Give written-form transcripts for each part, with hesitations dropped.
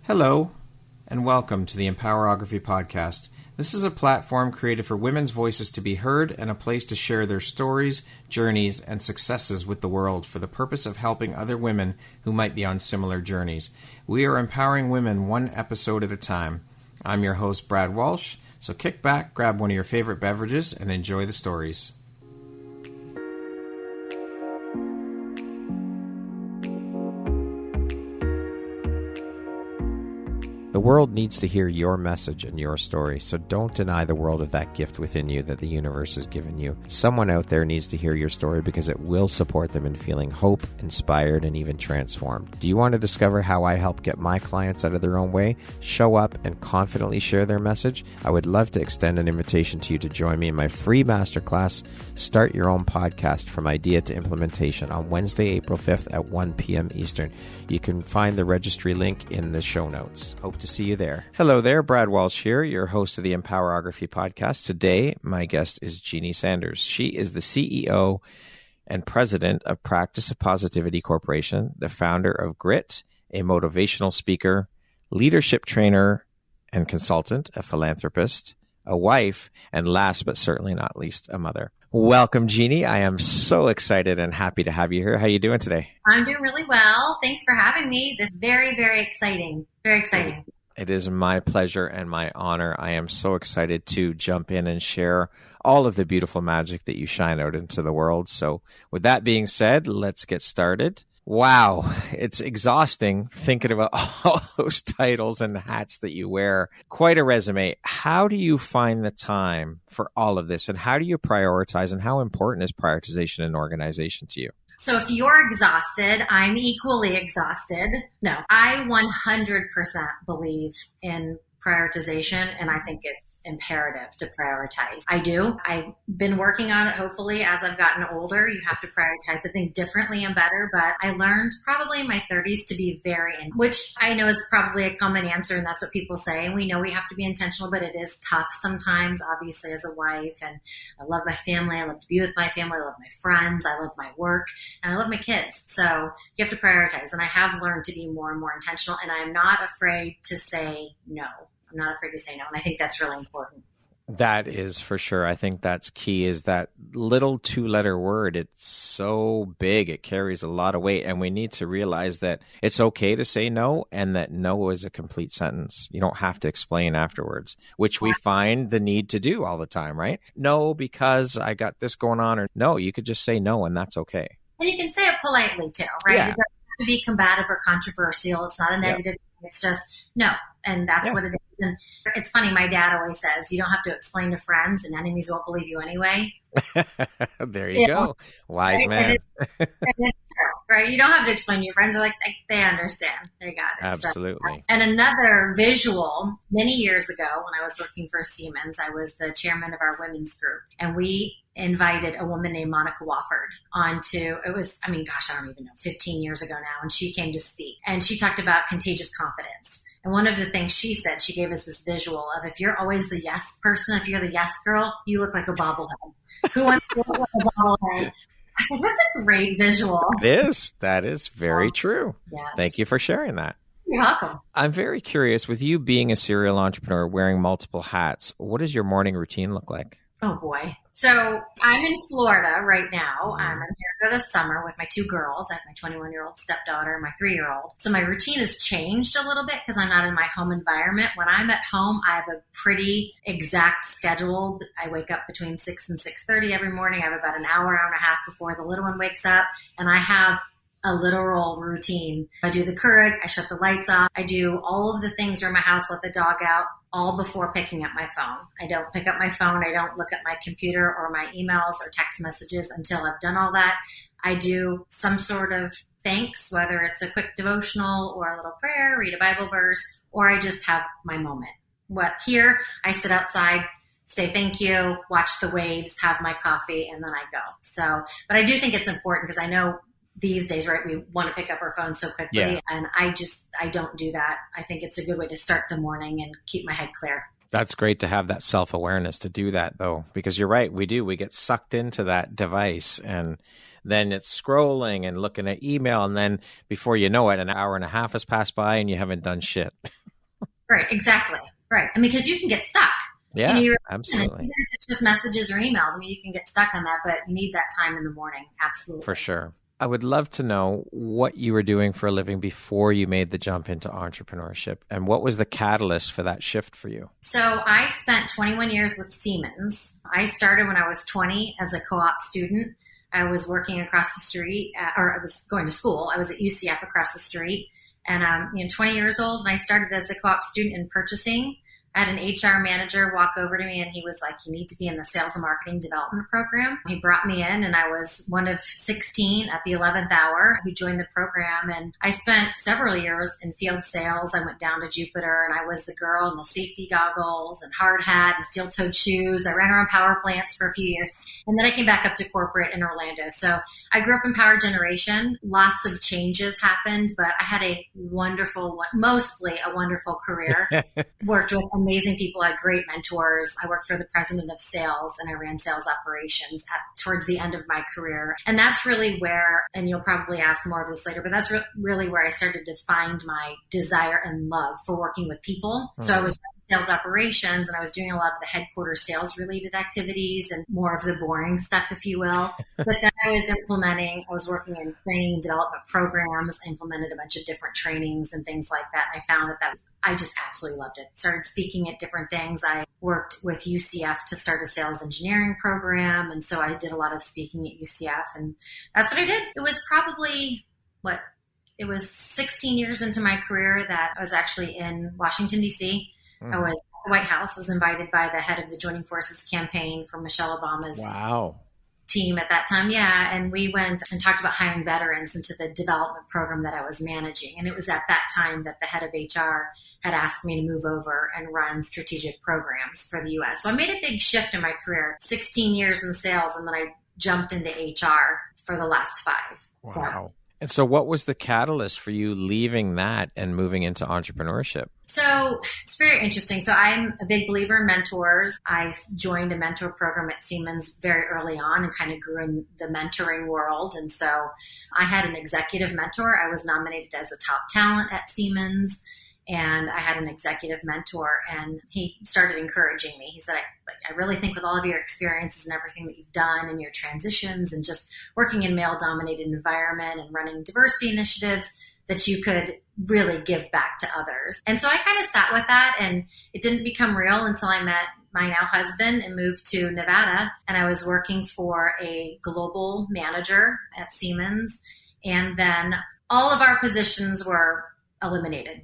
Hello, and welcome to the Empowerography Podcast. This is a platform created for women's voices to be heard and a place to share their stories, journeys, and successes with the world for the purpose of helping other women who might be on similar journeys. We are empowering women one episode at a time. I'm your host, Brad Walsh, so kick back, grab one of your favorite beverages, and enjoy the stories. The world needs to hear your message and your story, so don't deny the world of that gift within you that the universe has given you. Someone out there needs to hear your story because it will support them in feeling hope, inspired, and even transformed. Do you want to discover how I help get my clients out of their own way, show up, and confidently share their message? I would love to extend an invitation to you to join me in my free masterclass, Start Your Own Podcast from Idea to Implementation, on Wednesday, April 5th at 1 p.m. Eastern. You can find the registry link in the show notes. Hope to see you there. Hello there, Brad Walsh here, your host of the Empowerography Podcast. Today, my guest is Jeannie Sanders. She is the CEO and president of Practice of Positivity Corporation, the founder of G.R.I.T, a motivational speaker, leadership trainer and consultant, a philanthropist, a wife, and last but certainly not least, a mother. Welcome, Jeannie. I am so excited and happy to have you here. How are you doing today? I'm doing really well. Thanks for having me. This is very, very exciting. Very exciting. It is my pleasure and my honor. I am so excited to jump in and share all of the beautiful magic that you shine out into the world. So with that being said, let's get started. Wow, it's exhausting thinking about all those titles and hats that you wear. Quite a resume. How do you find the time for all of this, and how do you prioritize, and how important is prioritization in organization to you? So if you're exhausted, I'm equally exhausted. No, I 100% believe in prioritization, and I think it's imperative to prioritize. I do. I've been working on it. Hopefully, as I've gotten older, you have to prioritize, I think, differently and better. But I learned probably in my 30s to be which I know is probably a common answer, and that's what people say. And we know we have to be intentional, but it is tough sometimes, obviously, as a wife. And I love my family. I love to be with my family. I love my friends. I love my work, and I love my kids. So you have to prioritize. And I have learned to be more and more intentional, and I'm not afraid to say no. I'm not afraid to say no, and I think that's really important. That is for sure. I think that's key, is that little two-letter word. It's so big. It carries a lot of weight, and we need to realize that it's okay to say no, and that no is a complete sentence. You don't have to explain afterwards, which we find the need to do all the time, right? No, because I got this going on, or no, you could just say no, and that's okay. And you can say it politely too, right? Yeah. It doesn't have to be combative or controversial. It's not a negative. Yep. It's just no, and that's what it is. And it's funny, my dad always says, you don't have to explain to friends, and enemies won't believe you anyway. There you go. Wise man. And it's true, right? You don't have to explain to your friends. They're like, they understand. They got it. Absolutely. So, and another visual, many years ago when I was working for Siemens, I was the chairman of our women's group, and we invited a woman named Monica Wofford it was, I don't even know, 15 years ago now, and she came to speak. And she talked about contagious confidence. And one of the things she said, she gave us this visual of, if you're always the yes person, if you're the yes girl, you look like a bobblehead. Who wants to look like a bobblehead? I said, that's a great visual. It is. That is very true. Yes. Thank you for sharing that. You're welcome. I'm very curious, with you being a serial entrepreneur, wearing multiple hats, what does your morning routine look like? Oh, boy. So I'm in Florida right now. I'm here for the summer with my two girls. I have my 21-year-old stepdaughter and my 3-year-old. So my routine has changed a little bit because I'm not in my home environment. When I'm at home, I have a pretty exact schedule. I wake up between 6 and 6:30 every morning. I have about an hour and a half before the little one wakes up. And I have a literal routine. I do the Keurig, I shut the lights off, I do all of the things around my house, let the dog out, all before picking up my phone. I don't pick up my phone, I don't look at my computer or my emails or text messages until I've done all that. I do some sort of thanks, whether it's a quick devotional or a little prayer, read a Bible verse, or I just have my moment. Here, I sit outside, say thank you, watch the waves, have my coffee, and then I go. So, but I do think it's important because I know these days, right, we want to pick up our phones so quickly. Yeah. And I don't do that. I think it's a good way to start the morning and keep my head clear. That's great to have that self-awareness to do that, though, because you're right. We do. We get sucked into that device, and then it's scrolling and looking at email. And then before you know it, an hour and a half has passed by and you haven't done shit. Right. Exactly. Right. I mean, because you can get stuck. Yeah, absolutely. Even if it's just messages or emails, I mean, you can get stuck on that, but you need that time in the morning. Absolutely. For sure. I would love to know what you were doing for a living before you made the jump into entrepreneurship, and what was the catalyst for that shift for you? So I spent 21 years with Siemens. I started when I was 20 as a co-op student. I was working across the street, or I was going to school. I was at UCF across the street, and I'm 20 years old, and I started as a co-op student in purchasing. I had an HR manager walk over to me and he was like, you need to be in the sales and marketing development program. He brought me in and I was one of 16 at the 11th hour who joined the program. And I spent several years in field sales. I went down to Jupiter and I was the girl in the safety goggles and hard hat and steel-toed shoes. I ran around power plants for a few years. And then I came back up to corporate in Orlando. So I grew up in power generation. Lots of changes happened, but I had a wonderful, mostly a wonderful career. Worked with amazing people, had great mentors. I worked for the president of sales and I ran sales operations towards the end of my career. And that's really where, and you'll probably ask more of this later, but that's really where I started to find my desire and love for working with people. Mm-hmm. So I was sales operations and I was doing a lot of the headquarters sales related activities and more of the boring stuff, if you will. But then I was working in training and development programs. I implemented a bunch of different trainings and things like that. And I found I just absolutely loved it. Started speaking at different things. I worked with UCF to start a sales engineering program. And so I did a lot of speaking at UCF and that's what I did. It was probably it was 16 years into my career that I was actually in Washington, D.C. I was at the White House, was invited by the head of the Joining Forces campaign for Michelle Obama's team at that time. Yeah. And we went and talked about hiring veterans into the development program that I was managing. And it was at that time that the head of HR had asked me to move over and run strategic programs for the U.S. So I made a big shift in my career, 16 years in sales, and then I jumped into HR for the last 5. Wow. And so what was the catalyst for you leaving that and moving into entrepreneurship? So it's very interesting. So I'm a big believer in mentors. I joined a mentor program at Siemens very early on and kind of grew in the mentoring world. And so I had an executive mentor. I was nominated as a top talent at Siemens. And I had an executive mentor and he started encouraging me. He said, I really think with all of your experiences and everything that you've done and your transitions and just working in male-dominated environment and running diversity initiatives, that you could really give back to others. And so I kind of sat with that and it didn't become real until I met my now husband and moved to Nevada. And I was working for a global manager at Siemens. And then all of our positions were eliminated.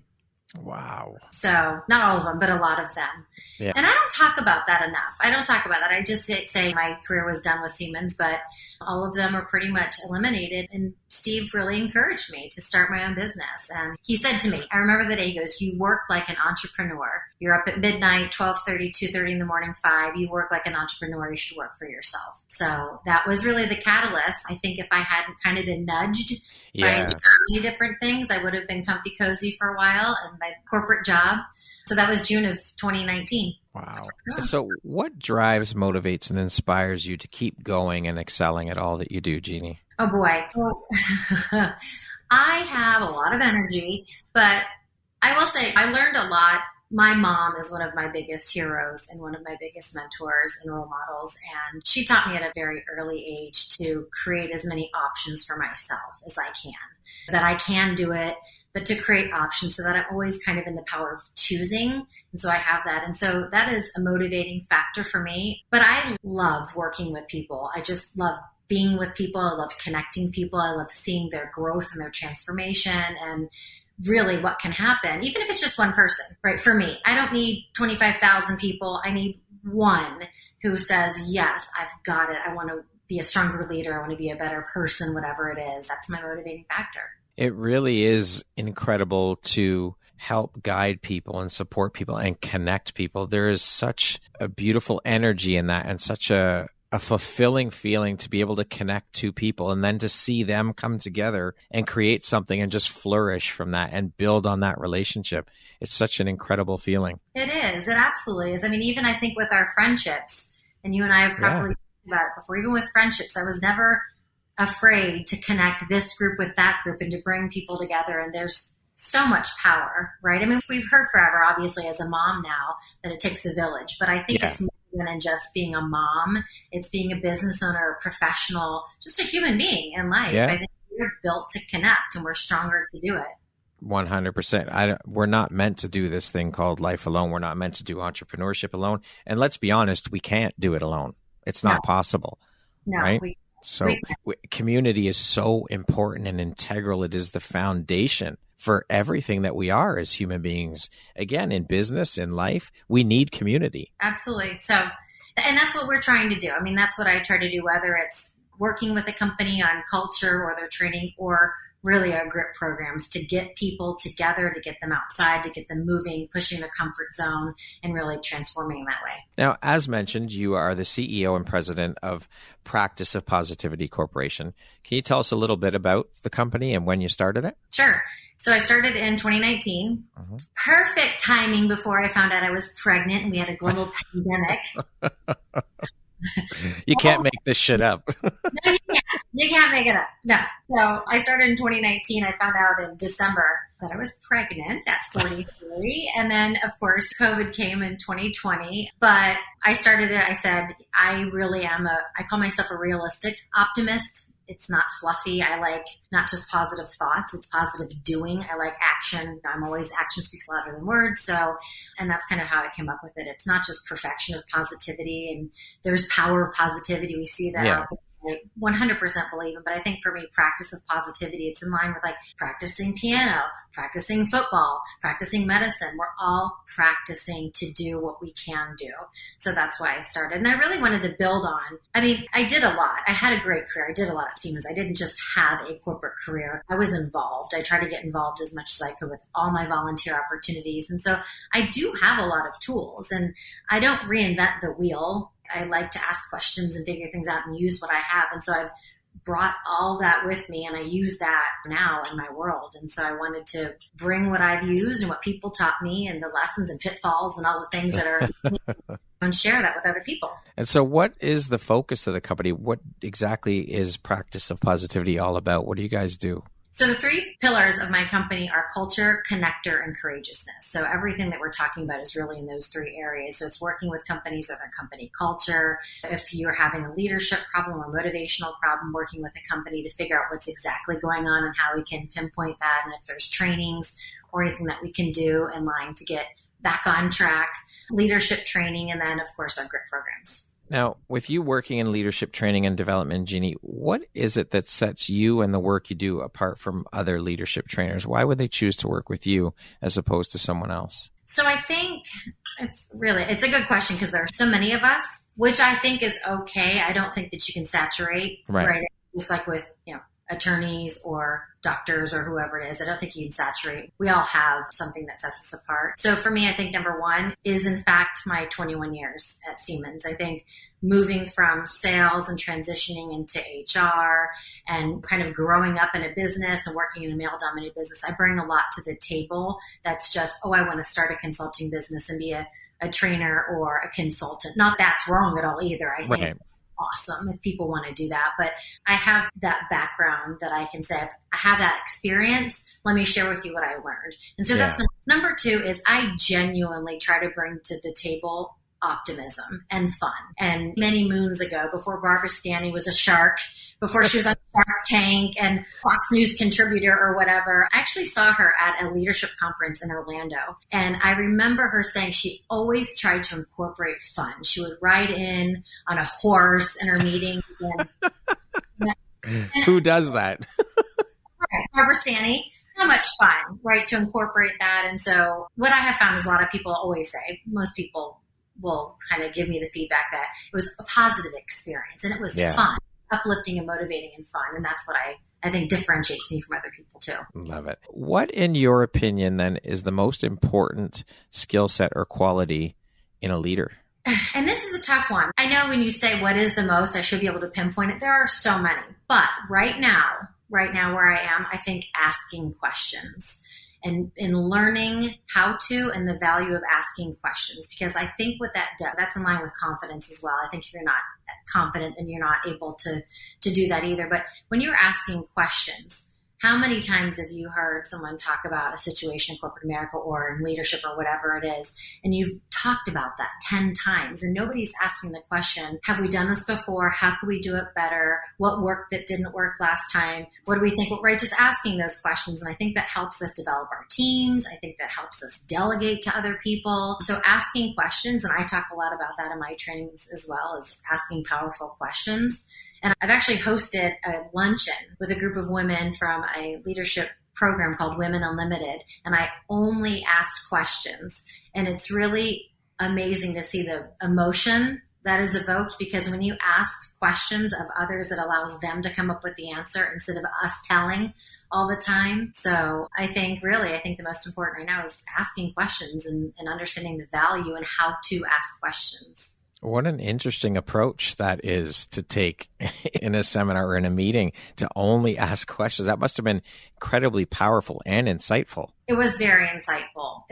Wow. So not all of them, but a lot of them. Yeah. And I don't talk about that enough. I don't talk about that. I just say my career was done with Siemens, but all of them are pretty much eliminated. And Steve really encouraged me to start my own business. And he said to me, I remember the day, he goes, you work like an entrepreneur. You're up at midnight, 12:30, 2:30 in the morning, 5. You work like an entrepreneur. You should work for yourself. So that was really the catalyst. I think if I hadn't kind of been nudged by so many different things, I would have been comfy cozy for a while in my corporate job. So that was June of 2019. Wow. So what drives, motivates, and inspires you to keep going and excelling at all that you do, Jeannie? Oh, boy. Well, I have a lot of energy, but I will say I learned a lot. My mom is one of my biggest heroes and one of my biggest mentors and role models. And she taught me at a very early age to create as many options for myself as I can, that I can do it, but to create options so that I'm always kind of in the power of choosing. And so I have that. And so that is a motivating factor for me. But I love working with people. I just love being with people. I love connecting people. I love seeing their growth and their transformation and really what can happen, even if it's just one person, right? For me, I don't need 25,000 people. I need one who says, yes, I've got it. I want to be a stronger leader. I want to be a better person, whatever it is. That's my motivating factor. It really is incredible to help guide people and support people and connect people. There is such a beautiful energy in that and such a a fulfilling feeling to be able to connect two people and then to see them come together and create something and just flourish from that and build on that relationship. It's such an incredible feeling. It is. It absolutely is. I mean, even I think with our friendships, and you and I have probably talked about it before, even with friendships, I was never afraid to connect this group with that group and to bring people together. And there's so much power, right? I mean, we've heard forever, obviously, as a mom now, that it takes a village, but I think it's more than just being a mom. It's being a business owner, a professional, just a human being in life. I think we're built to connect and we're stronger to do it. 100%. We're not meant to do this thing called life alone. We're not meant to do entrepreneurship alone. And let's be honest, we can't do it alone. It's not possible, right? Community is so important and integral. It is the foundation for everything that we are as human beings. Again, in business, in life, we need community. Absolutely. So, and that's what we're trying to do. I mean, that's what I try to do, whether it's working with a company on culture or their training or really our GRIT programs, to get people together, to get them outside, to get them moving, pushing the comfort zone, and really transforming in that way. Now, as mentioned, you are the CEO and president of Practice of Positivity Corporation. Can you tell us a little bit about the company and when you started it? Sure. So I started in 2019. Perfect timing before I found out I was pregnant and we had a global pandemic. You can't make this shit up. No, you can't make it up. No. So I started in 2019. I found out in December that I was pregnant at 43. And then, of course, COVID came in 2020. But I started it. I said, I really am I call myself a realistic optimist. It's not fluffy. I like not just positive thoughts. It's positive doing. I like action. I'm always action speaks louder than words. So, and that's kind of how I came up with it. It's not just perfection of positivity, and there's power of positivity. We see that out there. I 100% believe in, but I think for me, practice of positivity, it's in line with like practicing piano, practicing football, practicing medicine. We're all practicing to do what we can do. So that's why I started. And I really wanted to build on, I mean, I did a lot. I had a great career. I did a lot at Siemens. I didn't just have a corporate career. I was involved. I tried to get involved as much as I could with all my volunteer opportunities. And so I do have a lot of tools, and I don't reinvent the wheel. I like to ask questions and figure things out and use what I have. And so I've brought all that with me, and I use that now in my world. And so I wanted to bring what I've used and what people taught me and the lessons and pitfalls and all the things that are and share that with other people. And so what is the focus of the company? What exactly is Practice of Positivity all about? What do you guys do? So the three pillars of my company are culture, connector, and courageousness. So everything that we're talking about is really in those three areas. So it's working with companies or their company culture. If you're having a leadership problem or motivational problem, working with a company to figure out what's exactly going on and how we can pinpoint that. And if there's trainings or anything that we can do in line to get back on track, leadership training, and then, of course, our GRIT programs. Now, with you working in leadership training and development, Jeannie, what is it that sets you and the work you do apart from other leadership trainers? Why would they choose to work with you as opposed to someone else? So I think it's a good question because there are so many of us, which I think is okay. I don't think that you can saturate, right? Just like with, attorneys or doctors or whoever it is. I don't think you can saturate. We all have something that sets us apart. So for me, I think number one is in fact my 21 years at Siemens. I think moving from sales and transitioning into HR and kind of growing up in a business and working in a male-dominated business, I bring a lot to the table. That's just, I want to start a consulting business and be a trainer or a consultant. Not that's wrong at all either. I think awesome if people want to do that. But I have that background that I can say, I have that experience. Let me share with you what I learned. And so that's number two is I genuinely try to bring to the table optimism and fun. And many moons ago, before Barbara Stanley was a shark, before she was on Shark Tank and Fox News contributor or whatever, I actually saw her at a leadership conference in Orlando. And I remember her saying she always tried to incorporate fun. She would ride in on a horse in her meetings. Who does that? Barbara Stanley. How much fun, right, to incorporate that. And so what I have found is a lot of people always say, most people will kind of give me the feedback that it was a positive experience and it was fun, uplifting and motivating and fun. And that's what I think differentiates me from other people too. Love it. What, in your opinion, then, is the most important skill set or quality in a leader? And this is a tough one. I know when you say what is the most, I should be able to pinpoint it. There are so many. But right now where I am, I think asking questions and in learning how to and the value of asking questions, because I think what that does, that's in line with confidence as well. I think if you're not confident, then you're not able to do that either. But when you're asking questions, how many times have you heard someone talk about a situation in corporate America or in leadership or whatever it is, and you've talked about that 10 times and nobody's asking the question, have we done this before? How could we do it better? What worked that didn't work last time? What do we think? Right, just asking those questions. And I think that helps us develop our teams. I think that helps us delegate to other people. So asking questions, and I talk a lot about that in my trainings as well, is asking powerful questions. And I've actually hosted a luncheon with a group of women from a leadership program called Women Unlimited, and I only asked questions. And it's really amazing to see the emotion that is evoked, because when you ask questions of others, it allows them to come up with the answer instead of us telling all the time. So I think the most important right now is asking questions and understanding the value and how to ask questions. What an interesting approach that is to take in a seminar or in a meeting, to only ask questions. That must have been incredibly powerful and insightful. It was very insightful.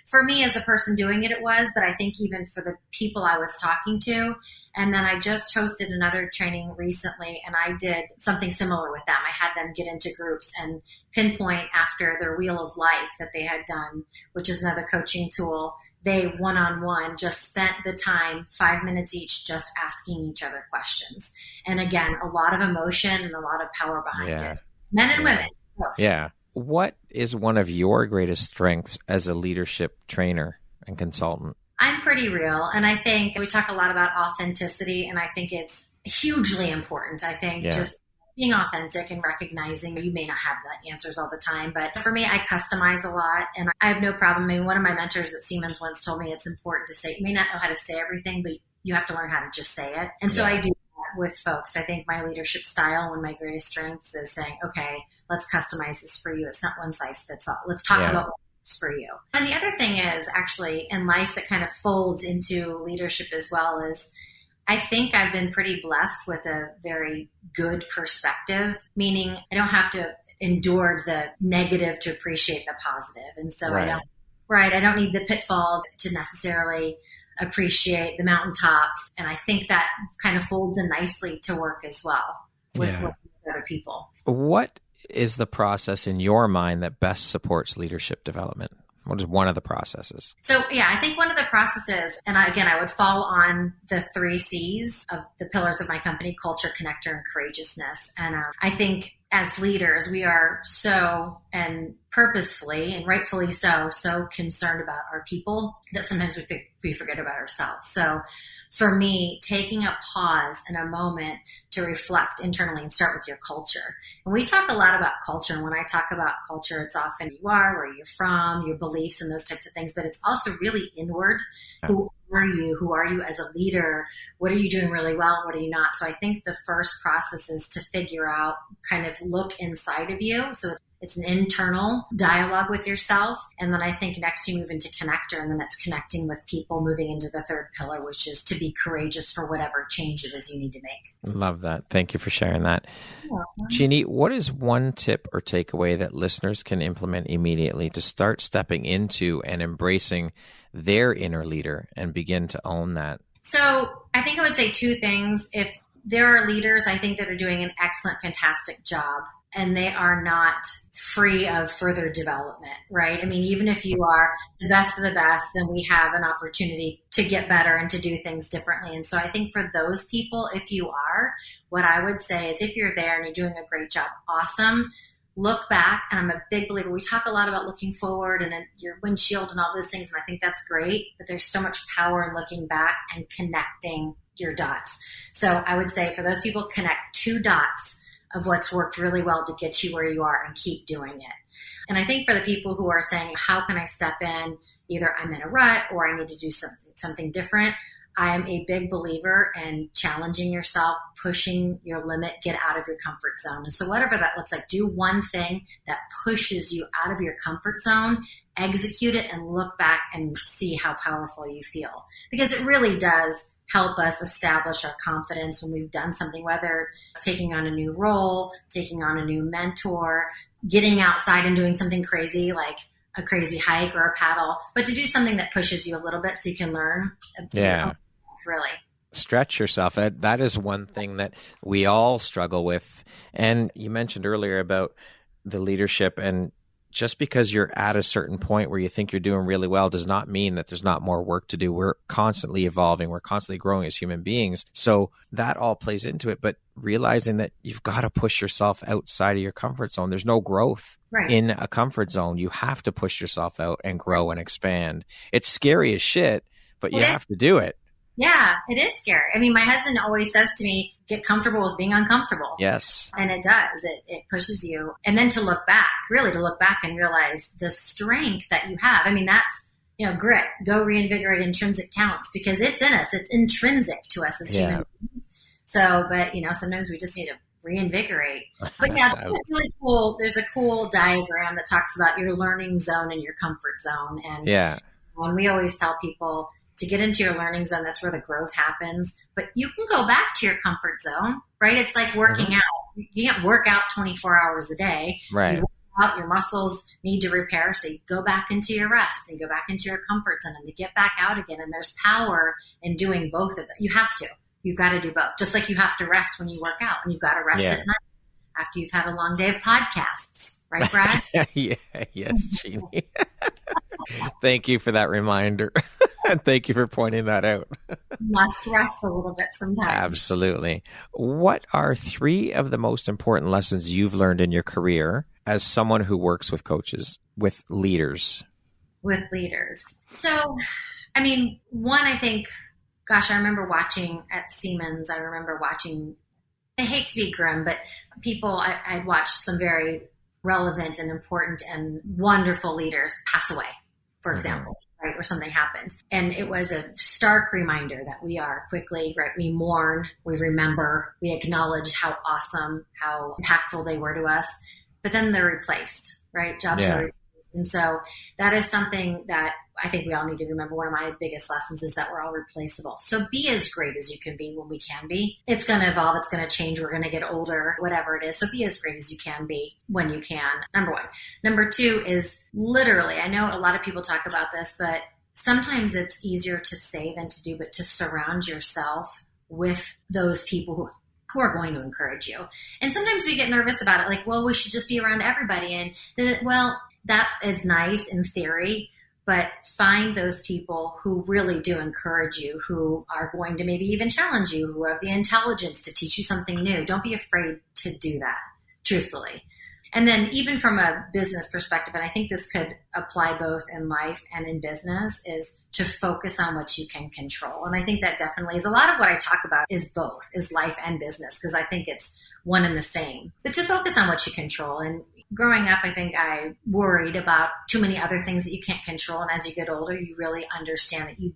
For me as a person doing it, it was, but I think even for the people I was talking to. And then I just hosted another training recently, and I did something similar with them. I had them get into groups and pinpoint after their wheel of life that they had done, which is another coaching tool. They one-on-one just spent the time, 5 minutes each, just asking each other questions. And again, a lot of emotion and a lot of power behind it. Men and women, both. Yeah. What is one of your greatest strengths as a leadership trainer and consultant? I'm pretty real. And I think we talk a lot about authenticity, and I think it's hugely important. I think just being authentic and recognizing you may not have the answers all the time, but for me, I customize a lot, and I have no problem. I mean, one of my mentors at Siemens once told me it's important to say, you may not know how to say everything, but you have to learn how to just say it. And so I do that with folks. I think my leadership style, one of my greatest strengths, is saying, okay, let's customize this for you. It's not one size fits all. Let's talk about what works for you. And the other thing is actually in life that kind of folds into leadership as well is, I think I've been pretty blessed with a very good perspective, meaning I don't have to endure the negative to appreciate the positive. And so I don't need the pitfall to necessarily appreciate the mountaintops. And I think that kind of folds in nicely to work as well with other people. What is the process in your mind that best supports leadership development? What is one of the processes? So, I think one of the processes, and I would fall on the 3 C's of the pillars of my company: culture, connector, and courageousness. And I think as leaders, we are so, and purposefully and rightfully so concerned about our people that sometimes we forget about ourselves. So for me, taking a pause and a moment to reflect internally and start with your culture. And we talk a lot about culture. And when I talk about culture, it's often you are, where you're from, your beliefs and those types of things. But it's also really inward. Who are you? Who are you as a leader? What are you doing really well? What are you not? So I think the first process is to figure out, kind of look inside of you. So it's an internal dialogue with yourself. And then I think next you move into connector, and then it's connecting with people, moving into the third pillar, which is to be courageous for whatever change it is you need to make. Love that. Thank you for sharing that. Jeannie, what is one tip or takeaway that listeners can implement immediately to start stepping into and embracing their inner leader and begin to own that? So I think I would say 2 things. If there are leaders, I think, that are doing an excellent, fantastic job, and they are not free of further development, right? I mean, even if you are the best of the best, then we have an opportunity to get better and to do things differently. And so I think for those people, if you are, what I would say is, if you're there and you're doing a great job, awesome. Look back, and I'm a big believer. We talk a lot about looking forward and your windshield and all those things, and I think that's great, but there's so much power in looking back and connecting your dots. So I would say for those people, connect 2 dots of what's worked really well to get you where you are and keep doing it. And I think for the people who are saying, how can I step in? Either I'm in a rut or I need to do something different. I am a big believer in challenging yourself, pushing your limit, get out of your comfort zone. And so whatever that looks like, do one thing that pushes you out of your comfort zone, execute it, and look back and see how powerful you feel. Because it really does help us establish our confidence when we've done something, whether it's taking on a new role, taking on a new mentor, getting outside and doing something crazy like a crazy hike or a paddle, but to do something that pushes you a little bit so you can learn. Yeah. Really. Stretch yourself. That is one thing that we all struggle with. And you mentioned earlier about the leadership, and just because you're at a certain point where you think you're doing really well does not mean that there's not more work to do. We're constantly evolving. We're constantly growing as human beings. So that all plays into it. But realizing that you've got to push yourself outside of your comfort zone. There's no growth in a comfort zone. You have to push yourself out and grow and expand. It's scary as shit, but you have to do it. Yeah, it is scary. I mean, my husband always says to me, get comfortable with being uncomfortable. Yes. And it does. It pushes you. And then to look back and realize the strength that you have. I mean, that's, grit. Go reinvigorate intrinsic talents because it's in us. It's intrinsic to us as human beings. So, but, sometimes we just need to reinvigorate. But yeah, that's really cool. There's a cool diagram that talks about your learning zone and your comfort zone. And when we always tell people, to get into your learning zone, that's where the growth happens. But you can go back to your comfort zone, right? It's like working out. You can't work out 24 hours a day. Right. You work out, your muscles need to repair. So you go back into your rest and go back into your comfort zone and to get back out again. And there's power in doing both of them. You have to. You've got to do both. Just like you have to rest when you work out, and you've got to rest at night after you've had a long day of podcasts. Right, Brad? Yes, Jeannie. Thank you for that reminder. And thank you for pointing that out. Must rest a little bit sometimes. Absolutely. What are 3 of the most important lessons you've learned in your career as someone who works with coaches, with leaders? With leaders. So, I mean, one, I think, I remember watching at Siemens, I hate to be grim, but I'd watched some very relevant and important and wonderful leaders pass away, for example, right, or something happened. And it was a stark reminder that we are quickly, right, we mourn, we remember, we acknowledge how awesome, how impactful they were to us, but then they're replaced, right? Jobs are replaced. And so that is something that I think we all need to remember. One of my biggest lessons is that we're all replaceable. So be as great as you can be when we can be. It's going to evolve. It's going to change. We're going to get older, whatever it is. So be as great as you can be when you can. Number 1. Number 2 is literally, I know a lot of people talk about this, but sometimes it's easier to say than to do, but to surround yourself with those people who are going to encourage you. And sometimes we get nervous about it. Like, well, we should just be around everybody. And then, that is nice in theory, but find those people who really do encourage you, who are going to maybe even challenge you, who have the intelligence to teach you something new. Don't be afraid to do that, truthfully. And then even from a business perspective, and I think this could apply both in life and in business, is to focus on what you can control. And I think that definitely is a lot of what I talk about is both, is life and business, because I think it's one and the same. But to focus on what you control. And growing up, I think I worried about too many other things that you can't control. And as you get older, you really understand that you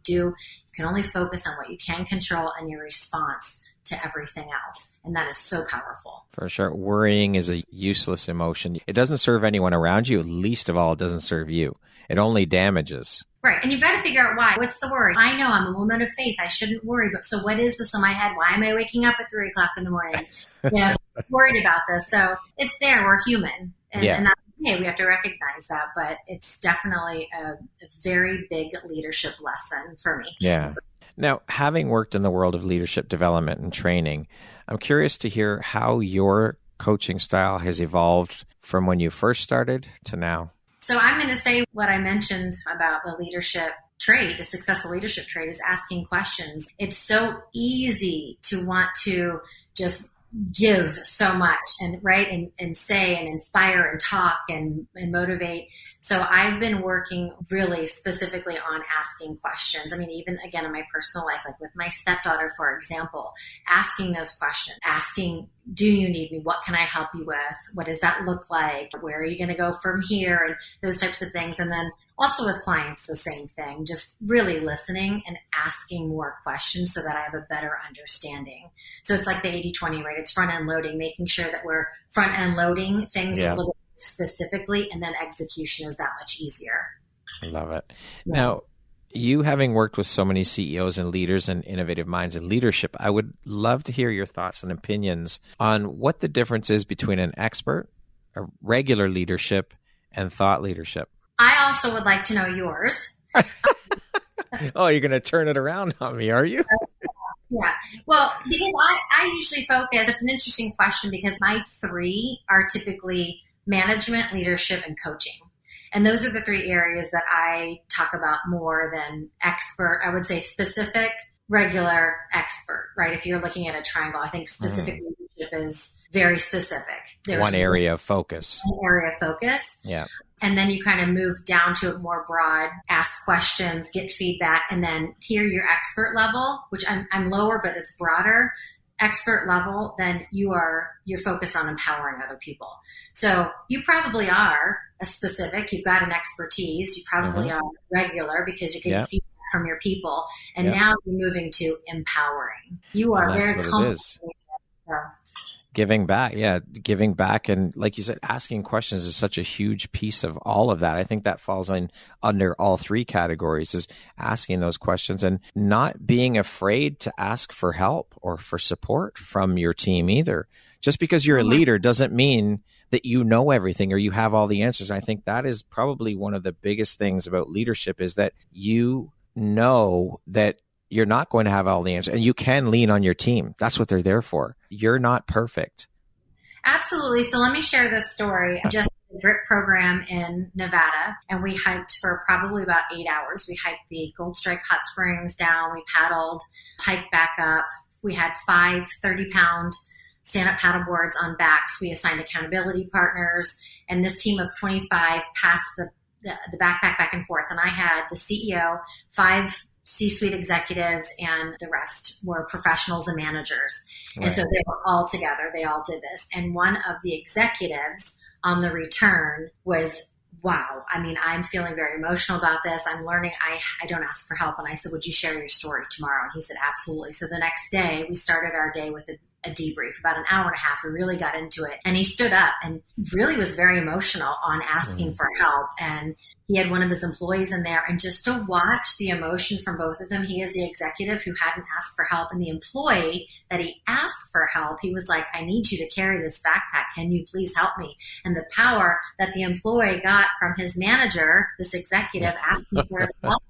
can only focus on what you can control and your response to everything else. And that is so powerful. For sure. Worrying is a useless emotion. It doesn't serve anyone around you. Least of all, it doesn't serve you. It only damages. Right. And you've got to figure out why. What's the worry? I know I'm a woman of faith. I shouldn't worry. But so what is this in my head? Why am I waking up at 3 o'clock in the morning? Worried about this. So it's there. We're human. And that's okay. We have to recognize that. But it's definitely a very big leadership lesson for me. Yeah. Now, having worked in the world of leadership development and training, I'm curious to hear how your coaching style has evolved from when you first started to now. So I'm going to say what I mentioned about the leadership trait, a successful leadership trait, is asking questions. It's so easy to want to just give so much and say and inspire and talk and motivate. So I've been working really specifically on asking questions. I mean, even again in my personal life, like with my stepdaughter, for example, asking those questions, asking, do you need me? What can I help you with? What does that look like? Where are you going to go from here? And those types of things. And then Also with clients, the same thing, just really listening and asking more questions so that I have a better understanding. So it's like the 80-20, right? It's front end loading, making sure that we're front end loading things a little bit specifically, and then execution is that much easier. I love it. Yeah. Now, you having worked with so many CEOs and leaders and innovative minds in leadership, I would love to hear your thoughts and opinions on what the difference is between an expert, a regular leadership, and thought leadership. I also would like to know yours. Oh, you're going to turn it around on me, are you? Yeah. Well, because I usually focus, it's an interesting question because my three are typically management, leadership, and coaching. And those are the three areas that I talk about more than expert. I would say specific, regular, expert, right? If you're looking at a triangle, I think specific leadership is very specific. There's one area of focus. One area of focus. Yeah. And then you kind of move down to a more broad, ask questions, get feedback, and then hear your expert level, which I'm lower, but it's broader. Expert level, then you're focused on empowering other people. So you probably are a specific, you've got an expertise, you probably are regular because you're getting feedback from your people. And now you're moving to empowering. You are very comfortable. Giving back. Yeah. Giving back. And like you said, asking questions is such a huge piece of all of that. I think that falls under all three categories, is asking those questions and not being afraid to ask for help or for support from your team either. Just because you're a leader doesn't mean that you know everything or you have all the answers. And I think that is probably one of the biggest things about leadership, is that you know that you're not going to have all the answers, and you can lean on your team. That's what they're there for. You're not perfect. Absolutely. So let me share this story. I just did a GRIT program in Nevada, and we hiked for probably about 8 hours. We hiked the Gold Strike Hot Springs down. We paddled, hiked back up. We had 5 30-pound stand-up paddle boards on backs. We assigned accountability partners, and this team of 25 passed the backpack back and forth. And I had the CEO, 5 C-suite executives, and the rest were professionals and managers. Right. And so they were all together. They all did this. And one of the executives on the return was, wow, I mean, I'm feeling very emotional about this. I'm learning. I don't ask for help. And I said, would you share your story tomorrow? And he said, absolutely. So the next day we started our day with a debrief, about an hour and a half. We really got into it. And he stood up and really was very emotional on asking for help. And he had one of his employees in there, and just to watch the emotion from both of them, he is the executive who hadn't asked for help, and the employee that he asked for help, he was like, I need you to carry this backpack. Can you please help me? And the power that the employee got from his manager, this executive, asking for his help.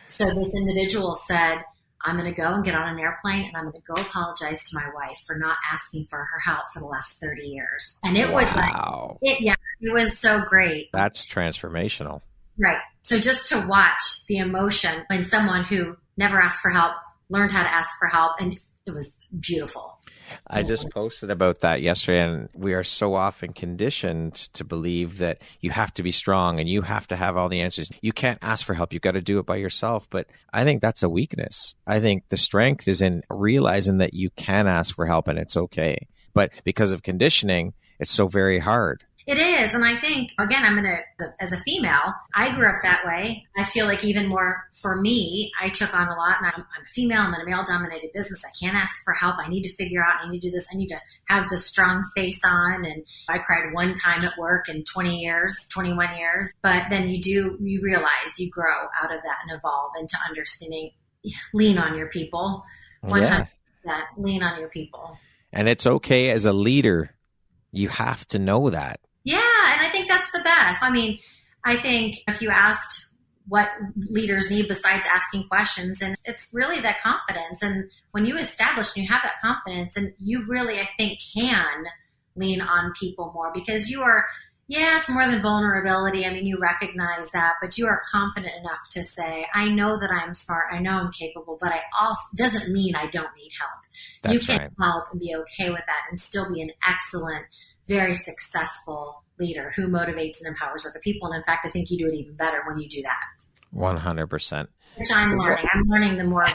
So this individual said, I'm going to go and get on an airplane, and I'm going to go apologize to my wife for not asking for her help for the last 30 years. And it was like, it was so great. That's transformational. Right. So just to watch the emotion when someone who never asked for help learned how to ask for help, and it was beautiful. I just posted about that yesterday, and we are so often conditioned to believe that you have to be strong and you have to have all the answers. You can't ask for help. You've got to do it by yourself. But I think that's a weakness. I think the strength is in realizing that you can ask for help and it's okay. But because of conditioning, it's so very hard. It is. And I think, again, as a female, I grew up that way. I feel like even more for me, I took on a lot, and I'm a female. I'm in a male-dominated business. I can't ask for help. I need to figure out, I need to do this. I need to have the strong face on. And I cried one time at work in 21 years. But then you realize you grow out of that and evolve into understanding, lean on your people. 100%, lean on your people. And it's okay as a leader. You have to know that. Yeah, and I think that's the best. I mean, I think if you asked what leaders need besides asking questions, and it's really that confidence. And when you establish and you have that confidence, and you really, I think, can lean on people more, because you are, it's more than vulnerability. I mean, you recognize that, but you are confident enough to say, I know that I'm smart, I know I'm capable, but I also doesn't mean I don't need help. That's you can right. help and be okay with that and still be an excellent, very successful leader who motivates and empowers other people. And in fact, I think you do it even better when you do that. 100%. Which I'm learning. I'm learning the more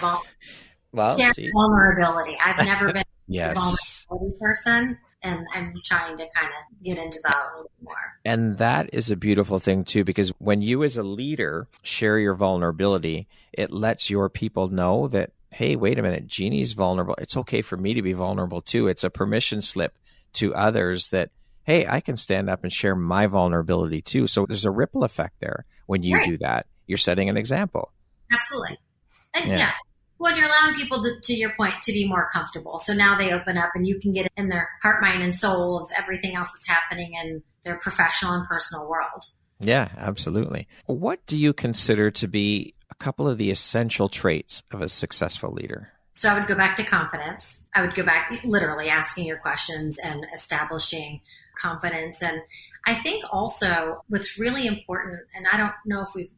vulnerability. I've never been a vulnerability person. And I'm trying to kind of get into that a little bit more. And that is a beautiful thing too, because when you as a leader share your vulnerability, it lets your people know that, hey, wait a minute, Jeannie's vulnerable. It's okay for me to be vulnerable too. It's a permission slip to others that, hey, I can stand up and share my vulnerability too. So there's a ripple effect there. When you do that, you're setting an example. Absolutely. And when you're allowing people to your point, to be more comfortable. So now they open up and you can get in their heart, mind, and soul of everything else that's happening in their professional and personal world. Yeah, absolutely. What do you consider to be a couple of the essential traits of a successful leader? So I would go back to confidence. I would go back literally asking your questions and establishing confidence. And I think also what's really important, and I don't know if we've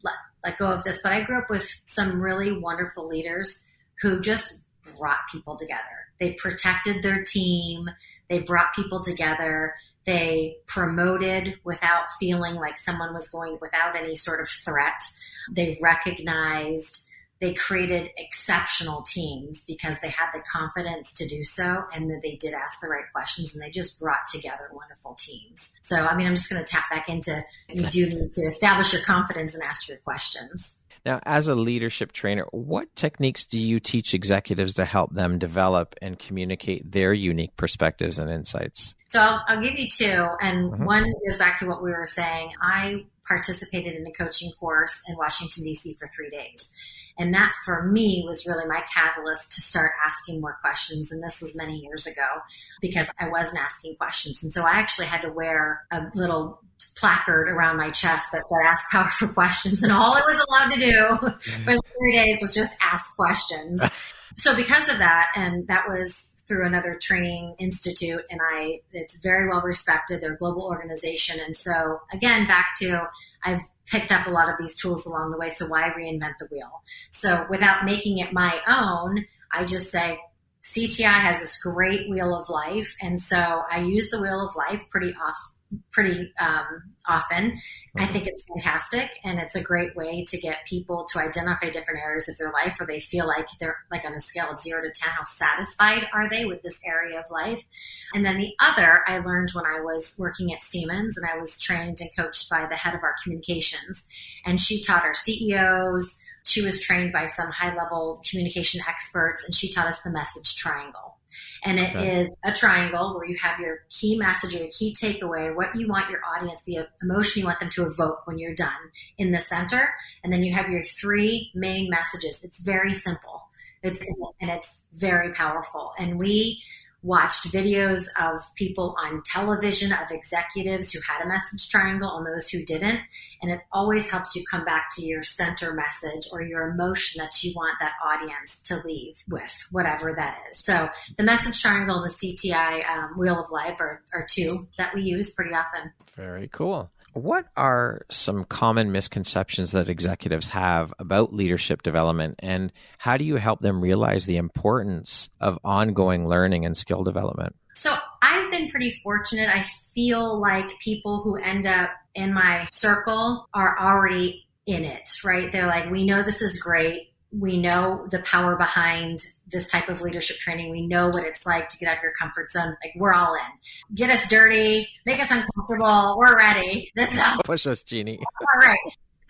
let go of this, but I grew up with some really wonderful leaders who just brought people together. They protected their team. They brought people together. They promoted without feeling like someone was going without any sort of threat. They recognized. They created exceptional teams because they had the confidence to do so, and that they did ask the right questions, and they just brought together wonderful teams. So, I mean, I'm just going to tap back into, you do need to establish your confidence and ask your questions. Now, as a leadership trainer, what techniques do you teach executives to help them develop and communicate their unique perspectives and insights? So I'll give you two. And one goes back to what we were saying. I participated in a coaching course in Washington, D.C. for 3 days. And that for me was really my catalyst to start asking more questions. And this was many years ago because I wasn't asking questions. And so I actually had to wear a little placard around my chest that said ask powerful questions. And all I was allowed to do for 3 days was just ask questions. So because of that, and that was through another training institute, and it's very well respected. They're a global organization. And so again, back to I've picked up a lot of these tools along the way. So why reinvent the wheel? So without making it my own, I just say CTI has this great wheel of life. And so I use the wheel of life pretty often. I think it's fantastic, and it's a great way to get people to identify different areas of their life where they feel like they're like on a scale of 0 to 10, how satisfied are they with this area of life? And then the other I learned when I was working at Siemens, and I was trained and coached by the head of our communications, and she taught our CEOs. She was trained by some high-level communication experts, and she taught us the message triangle. And it is a triangle where you have your key message, your key takeaway, what you want your audience, the emotion you want them to evoke when you're done in the center. And then you have your 3 main messages. It's very simple. It's very powerful. And we watched videos of people on television, of executives who had a message triangle and those who didn't. And it always helps you come back to your center message or your emotion that you want that audience to leave with, whatever that is. So the message triangle and the CTI wheel of life are 2 that we use pretty often. Very cool. What are some common misconceptions that executives have about leadership development, and how do you help them realize the importance of ongoing learning and skill development? So I've been pretty fortunate. I feel like people who end up in my circle are already in it, right? They're like, we know this is great. We know the power behind this type of leadership training. We know what it's like to get out of your comfort zone. Like, we're all in. Get us dirty. Make us uncomfortable. We're ready. This is push us, Jeannie. All right.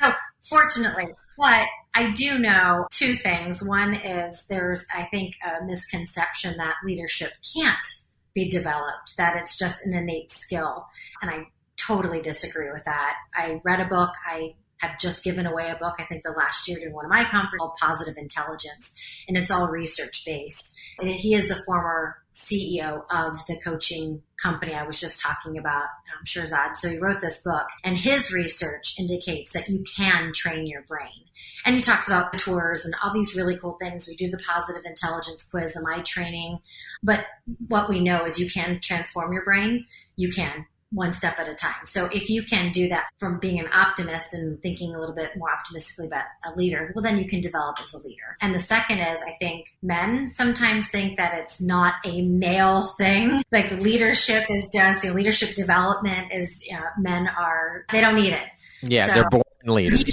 So fortunately, but I do know 2 things. One is there's, I think, a misconception that leadership can't be developed, that it's just an innate skill. And I totally disagree with that. I read a book. I have just given away a book, I think the last year during one of my conferences, called Positive Intelligence, and it's all research-based. And he is the former CEO of the coaching company I was just talking about, G.R.I.T. So he wrote this book, and his research indicates that you can train your brain. And he talks about tours and all these really cool things. We do the Positive Intelligence quiz in my training. But what we know is you can transform your brain. You can. One step at a time. So if you can do that from being an optimist and thinking a little bit more optimistically about a leader, well, then you can develop as a leader. And the second is, I think men sometimes think that it's not a male thing. Like leadership is just, leadership development is, men are, they don't need it. Yeah, so, they're born leaders.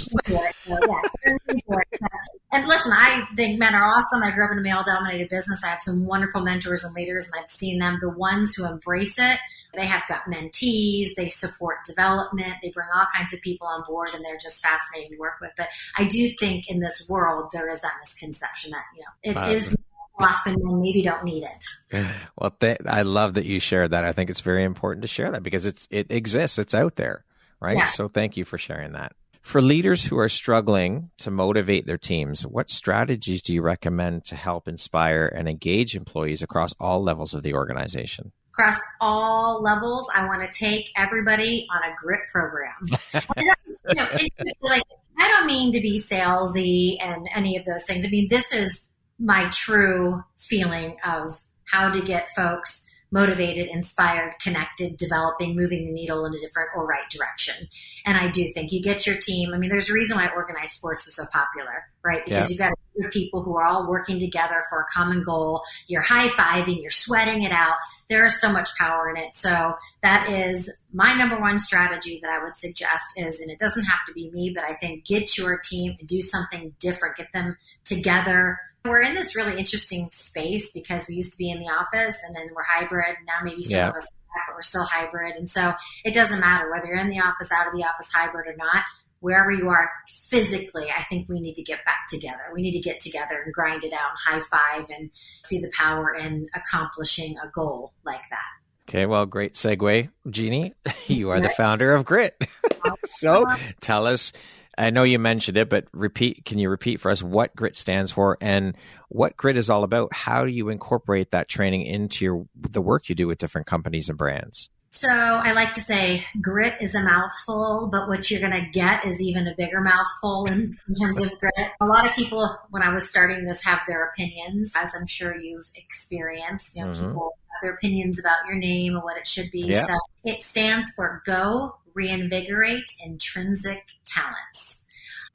And listen, I think men are awesome. I grew up in a male-dominated business. I have some wonderful mentors and leaders, and I've seen them. The ones who embrace it, they have got mentees. They support development. They bring all kinds of people on board, and they're just fascinating to work with. But I do think in this world, there is that misconception that, it is often men maybe don't need it. Well, I love that you shared that. I think it's very important to share that because it exists. It's out there, right? Yeah. So thank you for sharing that. For leaders who are struggling to motivate their teams, what strategies do you recommend to help inspire and engage employees across all levels of the organization? Across all levels, I want to take everybody on a GRIT program. I don't mean to be salesy and any of those things. I mean, this is my true feeling of how to get folks motivated, inspired, connected, developing, moving the needle in a different or right direction. And I do think you get your team. I mean, there's a reason why organized sports are so popular, right? Because you've got a group of people who are all working together for a common goal. You're high-fiving, you're sweating it out. There is so much power in it. So that is my number one strategy that I would suggest is, and it doesn't have to be me, but I think get your team and do something different. Get them together. We're in this really interesting space because we used to be in the office and then we're hybrid. Now maybe some of us are back, but we're still hybrid. And so it doesn't matter whether you're in the office, out of the office, hybrid or not. Wherever you are physically, I think we need to get back together. We need to get together and grind it out and high five and see the power in accomplishing a goal like that. Okay, well, great segue. Jeannie, you are the founder of GRIT. So tell us, I know you mentioned it, but can you repeat for us what GRIT stands for and what GRIT is all about? How do you incorporate that training into the work you do with different companies and brands? So I like to say GRIT is a mouthful, but what you're going to get is even a bigger mouthful in terms of GRIT. A lot of people, when I was starting this, have their opinions, as I'm sure you've experienced. People have their opinions about your name and what it should be. Yeah. So it stands for Go, Reinvigorate, Intrinsic Talents.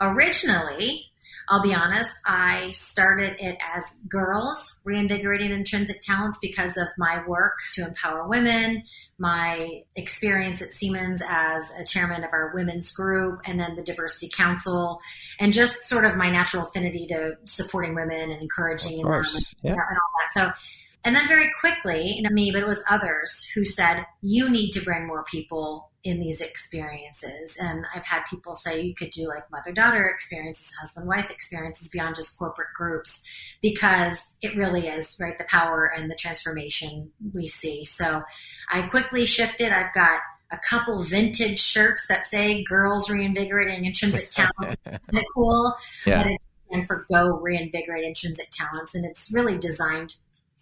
Originally, I'll be honest, I started it as Girls, Reinvigorating Intrinsic Talents because of my work to empower women, my experience at Siemens as a chairman of our women's group, and then the Diversity Council, and just sort of my natural affinity to supporting women and encouraging them and all that. So, and then very quickly, not me, but it was others who said, you need to bring more people in these experiences. And I've had people say you could do like mother-daughter experiences, husband-wife experiences beyond just corporate groups, because it really is, right, the power and the transformation we see. So I quickly shifted. I've got a couple vintage shirts that say Girls Reinvigorating Intrinsic Talents. Isn't it cool? Yeah. But it's stand for Go Reinvigorate Intrinsic Talents. And it's really designed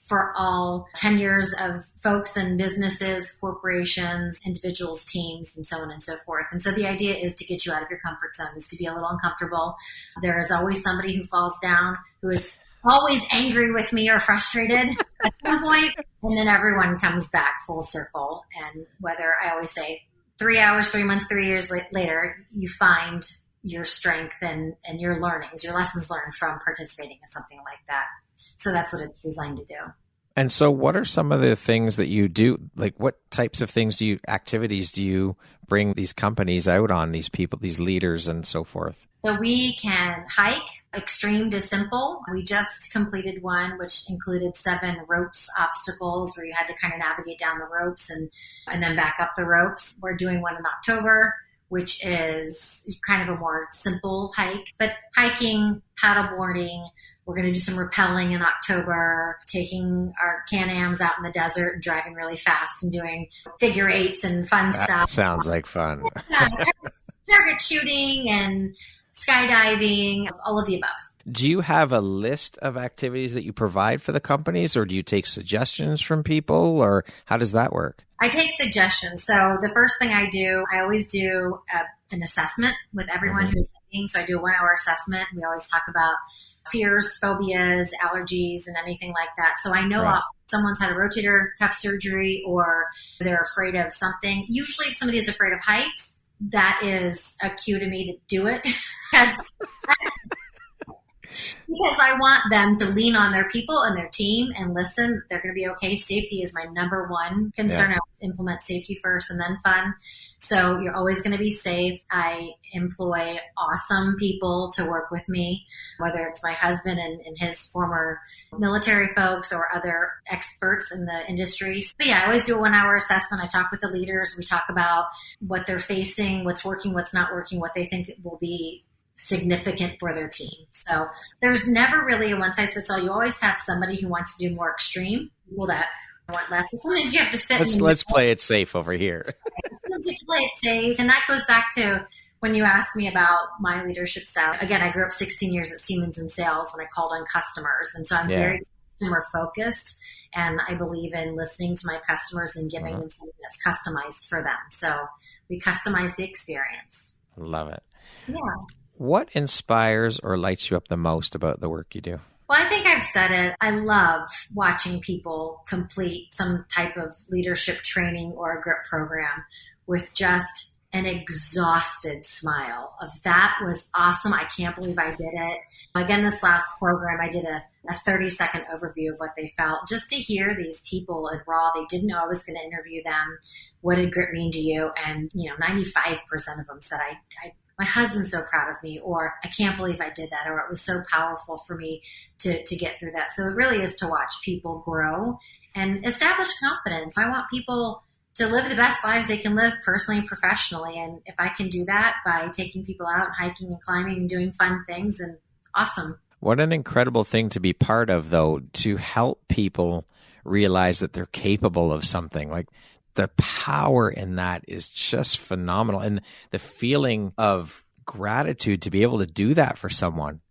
for all tenures of folks and businesses, corporations, individuals, teams, and so on and so forth. And so the idea is to get you out of your comfort zone, is to be a little uncomfortable. There is always somebody who falls down, who is always angry with me or frustrated at some point, and then everyone comes back full circle. And whether, I always say, 3 hours, 3 months, 3 years later, you find your strength and your learnings, your lessons learned from participating in something like that. So that's what it's designed to do. And so what are some of the things that you do? Like what types of activities do you bring these companies out on, these people, these leaders and so forth? So we can hike, extreme to simple. We just completed one which included 7 ropes obstacles where you had to kind of navigate down the ropes and then back up the ropes. We're doing one in October, which is kind of a more simple hike. But hiking, paddleboarding, we're going to do some rappelling in October, taking our Can-Ams out in the desert and driving really fast and doing figure eights and fun stuff. Sounds like fun. Target shooting and skydiving, all of the above. Do you have a list of activities that you provide for the companies, or do you take suggestions from people, or how does that work? I take suggestions. So the first thing I do, I always do an assessment with everyone who's thinking. So I do a 1-hour assessment. We always talk about fears, phobias, allergies, and anything like that. So I know if someone's had a rotator cuff surgery or they're afraid of something. Usually if somebody is afraid of heights, that is a cue to me to do it. Because I want them to lean on their people and their team and listen. They're going to be okay. Safety is my number one concern. I implement safety first and then fun. So you're always going to be safe. I employ awesome people to work with me, whether it's my husband and his former military folks or other experts in the industry. But yeah, I always do a 1-hour assessment. I talk with the leaders. We talk about what they're facing, what's working, what's not working, what they think will be significant for their team. So there's never really a one-size-fits-all. You always have somebody who wants to do more extreme, people that want less. And sometimes you have to fit. Let's play it safe over here. Sometimes you play it safe. And that goes back to when you asked me about my leadership style. Again, I grew up 16 years at Siemens in sales, and I called on customers. And so I'm very customer focused, and I believe in listening to my customers and giving them something that's customized for them. So we customize the experience. Love it. Yeah. What inspires or lights you up the most about the work you do? Well, I think I've said it. I love watching people complete some type of leadership training or a GRIT program with just an exhausted smile of that was awesome. I can't believe I did it. Again, this last program, I did a 30-second overview of what they felt, just to hear these people in raw. They didn't know I was going to interview them. What did GRIT mean to you? And 95% of them said, my husband's so proud of me, or I can't believe I did that, or it was so powerful for me to get through that. So it really is to watch people grow and establish confidence. I want people to live the best lives they can live personally and professionally. And if I can do that by taking people out and hiking and climbing and doing fun things, then awesome. What an incredible thing to be part of, though, to help people realize that they're capable of something. Like, the power in that is just phenomenal. And the feeling of gratitude to be able to do that for someone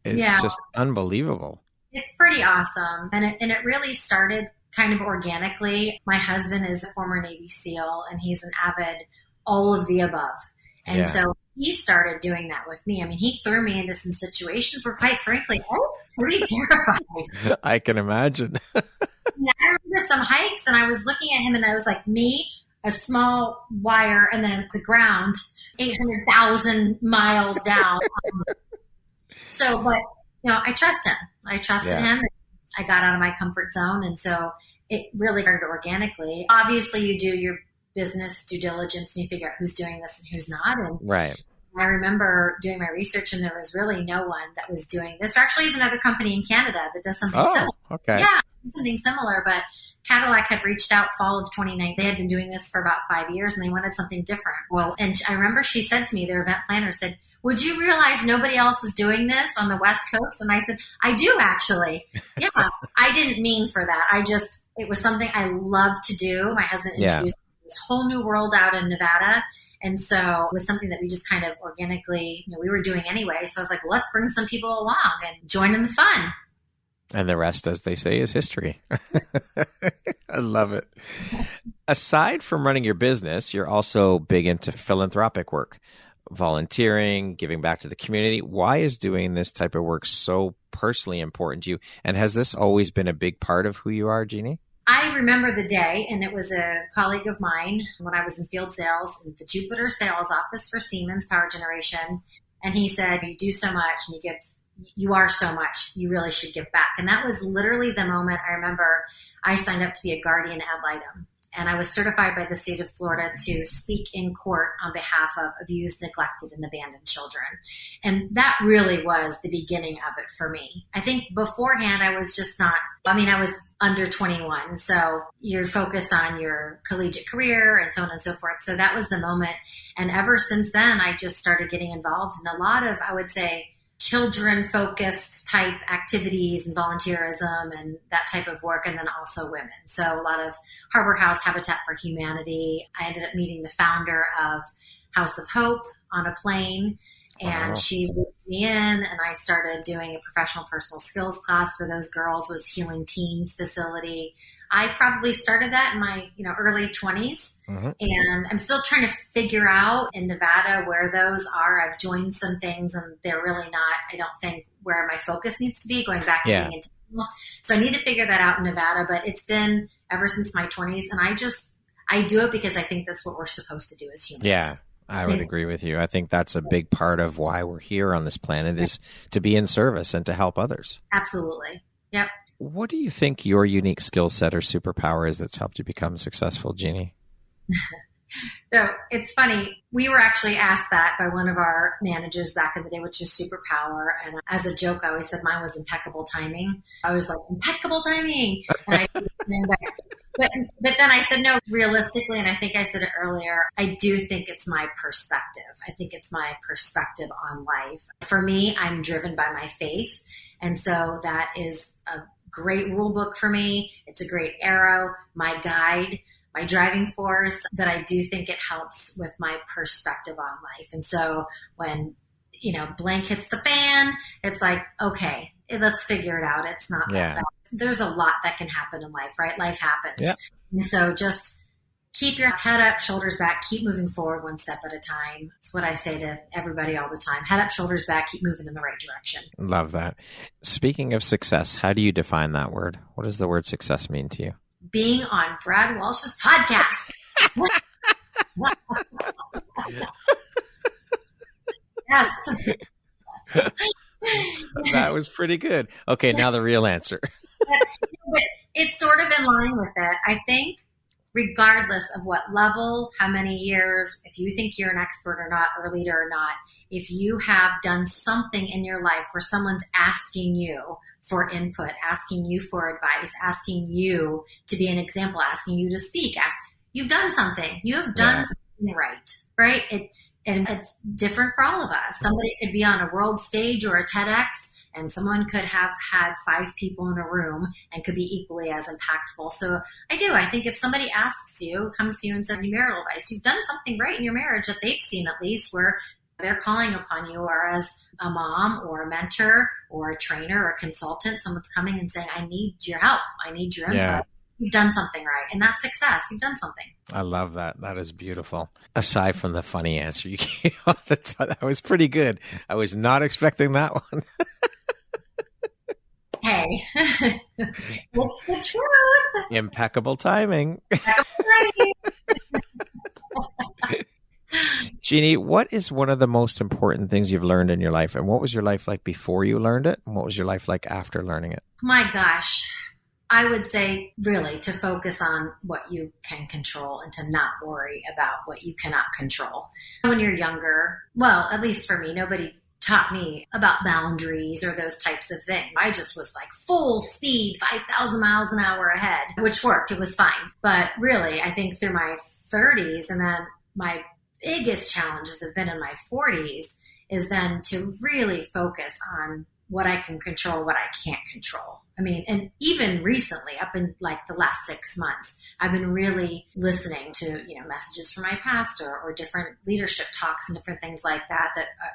is just unbelievable. It's pretty awesome. And it really started kind of organically. My husband is a former Navy SEAL, and he's an avid all of the above. And so he started doing that with me. I mean, he threw me into some situations where, quite frankly, I was pretty terrified. I can imagine. I remember some hikes, and I was looking at him, and I was like, me, a small wire, and then the ground, 800,000 miles down. But I trust him. I trusted him. I got out of my comfort zone, and so it really started organically. Obviously, you do your business due diligence, and you figure out who's doing this and who's not. And I remember doing my research, and there was really no one that was doing this. There actually is another company in Canada that does something similar. Okay. Yeah, something similar. But Cadillac had reached out fall of 2019. They had been doing this for about 5 years, and they wanted something different. Well, and I remember she said to me, their event planner said, "Would you realize nobody else is doing this on the West Coast?" And I said, "I do, actually." Yeah, I didn't mean for that. It was something I love to do. My husband introduced this whole new world out in Nevada. And so it was something that we just kind of organically, we were doing anyway. So I was like, well, let's bring some people along and join in the fun. And the rest, as they say, is history. I love it. Aside from running your business, you're also big into philanthropic work, volunteering, giving back to the community. Why is doing this type of work so personally important to you? And has this always been a big part of who you are, Jeannie? I remember the day, and it was a colleague of mine when I was in field sales in the Jupiter sales office for Siemens Power Generation. And he said, "You do so much and you are so much, you really should give back." And that was literally the moment I remember I signed up to be a guardian ad litem. And I was certified by the state of Florida to speak in court on behalf of abused, neglected, and abandoned children. And that really was the beginning of it for me. I think beforehand, I was just I was under 21. So you're focused on your collegiate career and so on and so forth. So that was the moment. And ever since then, I just started getting involved in a lot of, I would say, children-focused type activities and volunteerism and that type of work, and then also women. So a lot of Harbor House, Habitat for Humanity. I ended up meeting the founder of House of Hope on a plane, and she looped me in, and I started doing a professional personal skills class for those girls. It was Healing Teens facility. I probably started that in my early 20s, and I'm still trying to figure out in Nevada where those are. I've joined some things, and they're really not, I don't think, where my focus needs to be, going back to being intentional. So I need to figure that out in Nevada, but it's been ever since my 20s, and I do it because I think that's what we're supposed to do as humans. Yeah, I would agree with you. I think that's a big part of why we're here on this planet, is to be in service and to help others. Absolutely. Yep. What do you think your unique skill set or superpower is that's helped you become successful, Jeannie? So it's funny. We were actually asked that by one of our managers back in the day, which is superpower. And as a joke, I always said mine was impeccable timing. I was like, impeccable timing. And but then I said, no, realistically, and I think I said it earlier, I do think it's my perspective. I think it's my perspective on life. For me, I'm driven by my faith. And so that is a great rule book for me. It's a great arrow, my guide, my driving force, that I do think it helps with my perspective on life. And so when, blank hits the fan, it's like, okay, let's figure it out. It's not that bad. There's a lot that can happen in life, right? Life happens. Yeah. And so just keep your head up, shoulders back, keep moving forward one step at a time. It's what I say to everybody all the time. Head up, shoulders back, keep moving in the right direction. Love that. Speaking of success, how do you define that word? What does the word success mean to you? Being on Brad Walsh's podcast. Yes. That was pretty good. Okay, now the real answer. But it's sort of in line with it. I think regardless of what level, how many years, if you think you're an expert or not, or a leader or not, if you have done something in your life where someone's asking you for input, asking you for advice, asking you to be an example, asking you to speak, you've done something. You have done something right? And it's different for all of us. Somebody could be on a world stage or a TEDx, and someone could have had 5 people in a room and could be equally as impactful. So I think if somebody comes to you and says marital advice, you've done something right in your marriage that they've seen, at least, where they're calling upon you, or as a mom or a mentor or a trainer or a consultant, someone's coming and saying, I need your help. I need your input. Yeah. You've done something right. And that's success. You've done something. I love that. That is beautiful. Aside from the funny answer you gave all the time, that was pretty good. I was not expecting that one. Hey, what's the truth? Impeccable timing. Jeannie, what is one of the most important things you've learned in your life? And what was your life like before you learned it? And what was your life like after learning it? My gosh. I would say really to focus on what you can control and to not worry about what you cannot control. When you're younger, well, at least for me, nobody taught me about boundaries or those types of things. I just was like full speed, 5,000 miles an hour ahead, which worked. It was fine. But really, I think through my 30s, and then my biggest challenges have been in my 40s, is then to really focus on what I can control, what I can't control. I mean, and even recently, up in like the last 6 months, I've been really listening to, messages from my pastor or different leadership talks and different things like that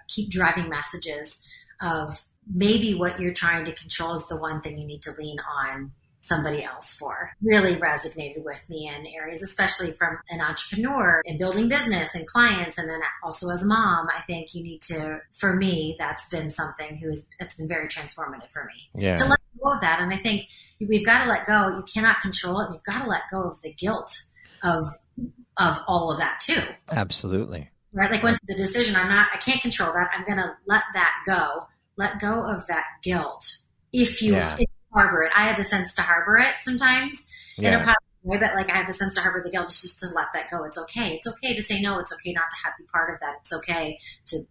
keep driving messages of maybe what you're trying to control is the one thing you need to lean on somebody else for. Really resonated with me in areas, especially from an entrepreneur in building business and clients. And then also as a mom, I think you need to, for me, that's been something that's been very transformative for me. Yeah. To let go of that. And I think we've got to let go. You cannot control it. And you've got to let go of the guilt of all of that too. Absolutely. Right? Like when the decision, I can't control that. I'm going to let that go. Let go of that guilt. If you harbor it. I have a sense to harbor it sometimes in a positive way, but like I have a sense to harbor the guilt just to let that go. It's okay. It's okay to say no. It's okay not to be part of that. It's okay to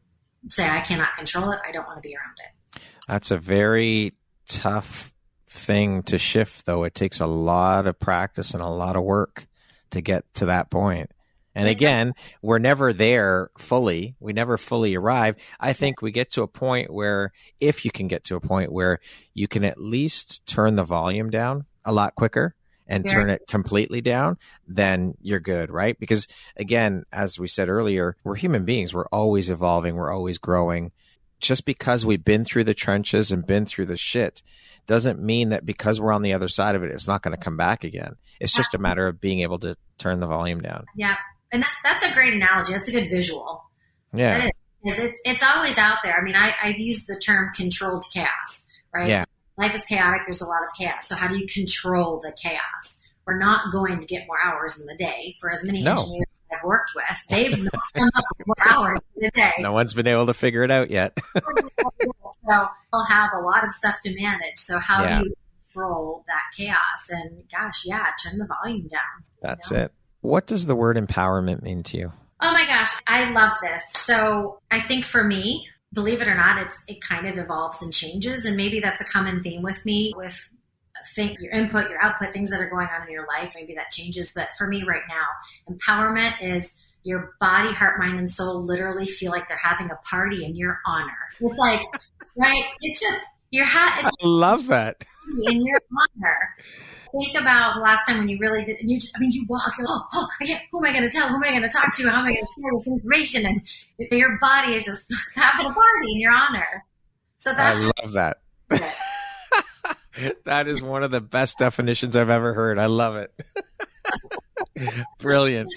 say I cannot control it. I don't want to be around it. That's a very tough thing to shift, though. It takes a lot of practice and a lot of work to get to that point. And again, we're never there fully. We never fully arrive. I think we get to a point where, if you can get to a point where you can at least turn the volume down a lot quicker and turn it completely down, then you're good, right? Because again, as we said earlier, we're human beings. We're always evolving. We're always growing. Just because we've been through the trenches and been through the shit doesn't mean that because we're on the other side of it, it's not going to come back again. It's just a matter of being able to turn the volume down. Yeah. And that's a great analogy. That's a good visual. Yeah. It's always out there. I mean, I've used the term controlled chaos, right? Yeah. Life is chaotic. There's a lot of chaos. So how do you control the chaos? We're not going to get more hours in the day. For as many engineers I've worked with, they've not come up with more hours in the day. No one's been able to figure it out yet. So we'll have a lot of stuff to manage. So how do you control that chaos? And gosh, turn the volume down. That's it. What does the word empowerment mean to you? Oh my gosh, I love this. So I think for me, believe it or not, it kind of evolves and changes. And maybe that's a common theme with me with your input, your output, things that are going on in your life. Maybe that changes. But for me right now, empowerment is your body, heart, mind, and soul literally feel like they're having a party in your honor. It's like, right? It's just, I love that. In your honor. Think about the last time when you really did, and you walk, you're like, who am I going to tell? Who am I going to talk to? How am I going to share this information? And your body is just having a party in your honor. So that's. I love that. That is one of the best definitions I've ever heard. I love it. Brilliant.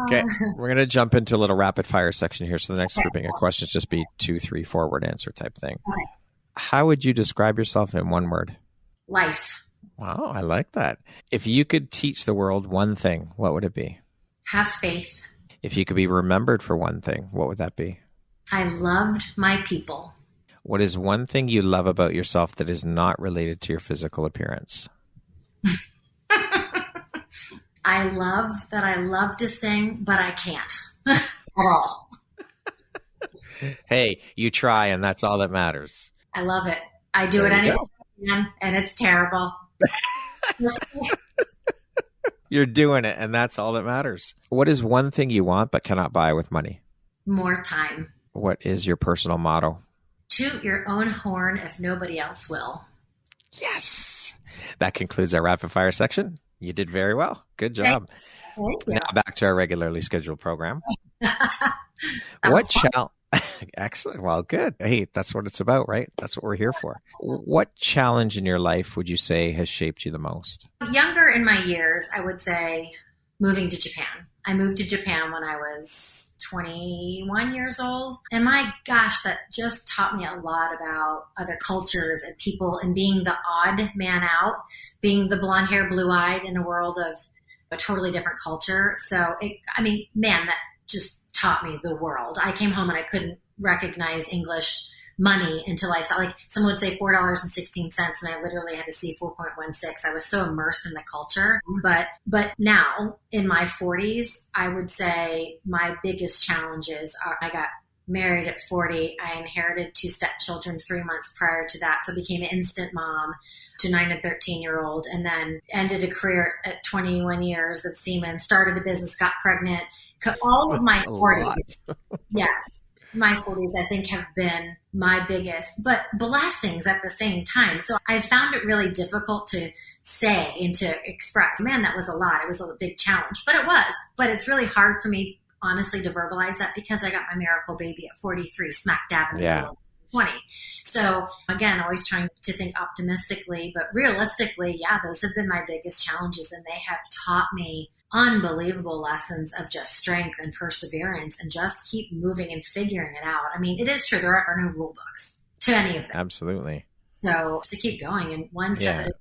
Okay, we're going to jump into a little rapid fire section here. So the next grouping of questions just be 2, 3, 4 word answer type thing. Okay. How would you describe yourself in one word? Life. Wow, I like that. If you could teach the world one thing, what would it be? Have faith. If you could be remembered for one thing, what would that be? I loved my people. What is one thing you love about yourself that is not related to your physical appearance? I love to sing, but I can't at all. Hey, you try, and that's all that matters. I love it. I do it anyway, and it's terrible. You're doing it, and that's all that matters. What is one thing you want but cannot buy with money? More time. What is your personal motto? Toot your own horn if nobody else will. Yes. That concludes our rapid fire section. You did very well. Good job. Thank you. Now back to our regularly scheduled program. What challenge? Excellent. Well, good. Hey, that's what it's about, right? That's what we're here for. What challenge in your life would you say has shaped you the most? Younger in my years, I would say moving to Japan. I moved to Japan when I was 21 years old. And my gosh, that just taught me a lot about other cultures and people and being the odd man out, being the blonde hair, blue eyed in a world of a totally different culture. So, that just taught me the world. I came home and I couldn't recognize English money until I saw, like, someone would say $4.16, and I literally had to see 4.16. I was so immersed in the culture. But now in my 40s, I would say my biggest challenges are I got married at 40. I inherited 2 stepchildren 3 months prior to that. So became an instant mom to 9 and 13-year-old, and then ended a career at 21 years of Siemens, started a business, got pregnant. All of my 40s. Yes. My 40s, I think, have been my biggest, but blessings at the same time. So I found it really difficult to say and to express. Man, that was a lot. It was a big challenge, but it was. But it's really hard for me, honestly, to verbalize that because I got my miracle baby at 43, smack dab in the middle of 20. So again, always trying to think optimistically, but realistically, those have been my biggest challenges, and they have taught me unbelievable lessons of just strength and perseverance and just keep moving and figuring it out. I mean, it is true. There are no rule books to any of them. Absolutely. So to keep going and one step at a time.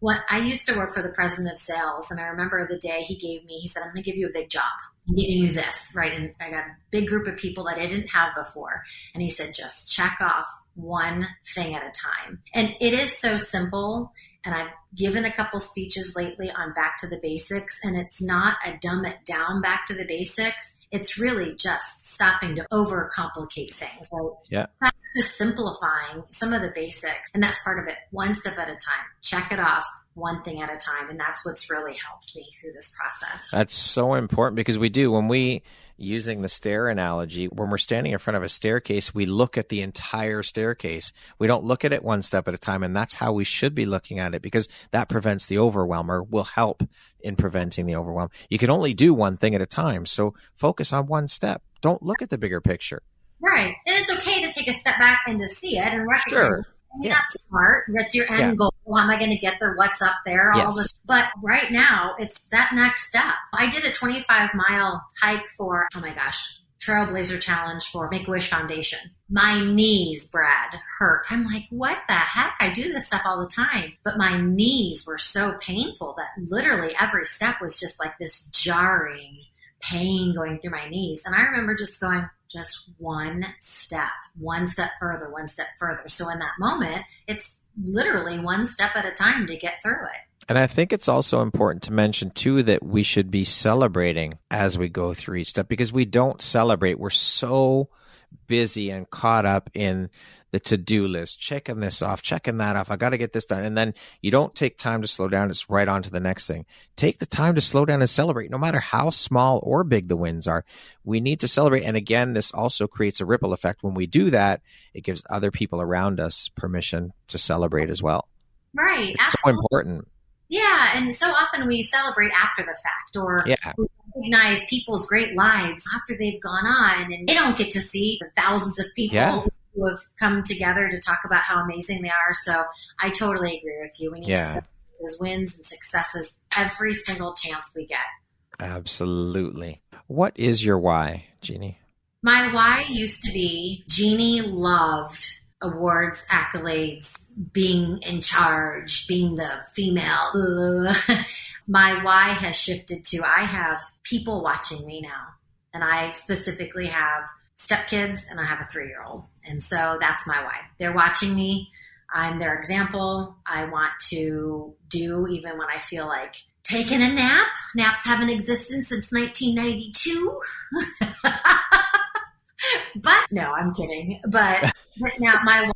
When I used to work for the president of sales, and I remember the day he said, I'm going to give you a big job. I'm giving you this, right? And I got a big group of people that I didn't have before. And he said, just check off one thing at a time. And it is so simple. And I've given a couple speeches lately on back to the basics, and it's not a dumb it down back to the basics. It's really just stopping to overcomplicate things. So practice simplifying some of the basics. And that's part of it. One step at a time. Check it off. One thing at a time. And that's what's really helped me through this process. That's so important because using the stair analogy, when we're standing in front of a staircase, we look at the entire staircase. We don't look at it one step at a time. And that's how we should be looking at it, because that prevents the overwhelm, or will help in preventing the overwhelm. You can only do one thing at a time. So focus on one step. Don't look at the bigger picture. Right. And it's okay to take a step back and to see it and recognize Sure. That's smart. That's your end goal. How am I going to get there? What's up there? But right now, it's that next step. I did a 25-mile hike for, Trailblazer Challenge for Make-A-Wish Foundation. My knees, Brad, hurt. I'm like, what the heck? I do this stuff all the time. But my knees were so painful that literally every step was just like this jarring pain going through my knees. And I remember just going, just one step further, one step further. So in that moment, it's literally one step at a time to get through it. And I think it's also important to mention, too, that we should be celebrating as we go through each step, because we don't celebrate. We're so busy and caught up in the to-do list, checking this off, checking that off. I got to get this done. And then you don't take time to slow down. It's right on to the next thing. Take the time to slow down and celebrate, no matter how small or big the wins are. We need to celebrate. And again, this also creates a ripple effect. When we do that, it gives other people around us permission to celebrate as well. Right. It's absolutely. so important. Yeah. And so often we celebrate after the fact, or we recognize people's great lives after they've gone on, and they don't get to see the thousands of people who have come together to talk about how amazing they are. So I totally agree with you. We need to celebrate those wins and successes every single chance we get. Absolutely. What is your why, Jeannie? My why used to be Jeannie loved awards, accolades, being in charge, being the female. My why has shifted to I have people watching me now. And I specifically have stepkids and I have a 3-year-old. And so that's my why. They're watching me. I'm their example. I want to do even when I feel like taking a nap. Naps haven't existed since 1992. But no, I'm kidding. But now my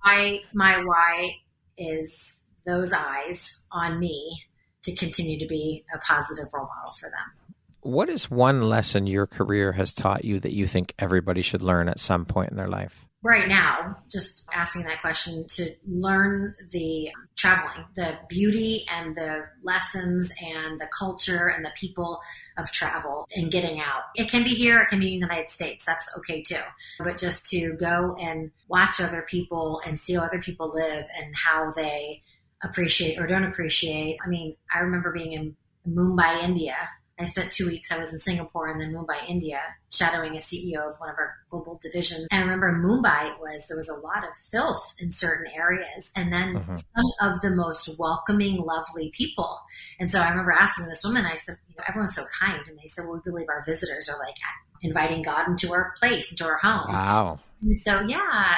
why is those eyes on me to continue to be a positive role model for them. What is one lesson your career has taught you that you think everybody should learn at some point in their life? Right now, just asking that question, to learn the traveling, the beauty and the lessons and the culture and the people of travel and getting out. It can be here, it can be in the United States. That's okay too. But just to go and watch other people and see how other people live and how they appreciate or don't appreciate. I mean, I remember being in Mumbai, India. I spent 2 weeks. I was in Singapore and then Mumbai, India, shadowing a CEO of one of our global divisions. And I remember in Mumbai, there was a lot of filth in certain areas, and then some of the most welcoming, lovely people. And so I remember asking this woman, I said, everyone's so kind. And they said, well, we believe our visitors are like inviting God into our place, into our home. Wow. And so,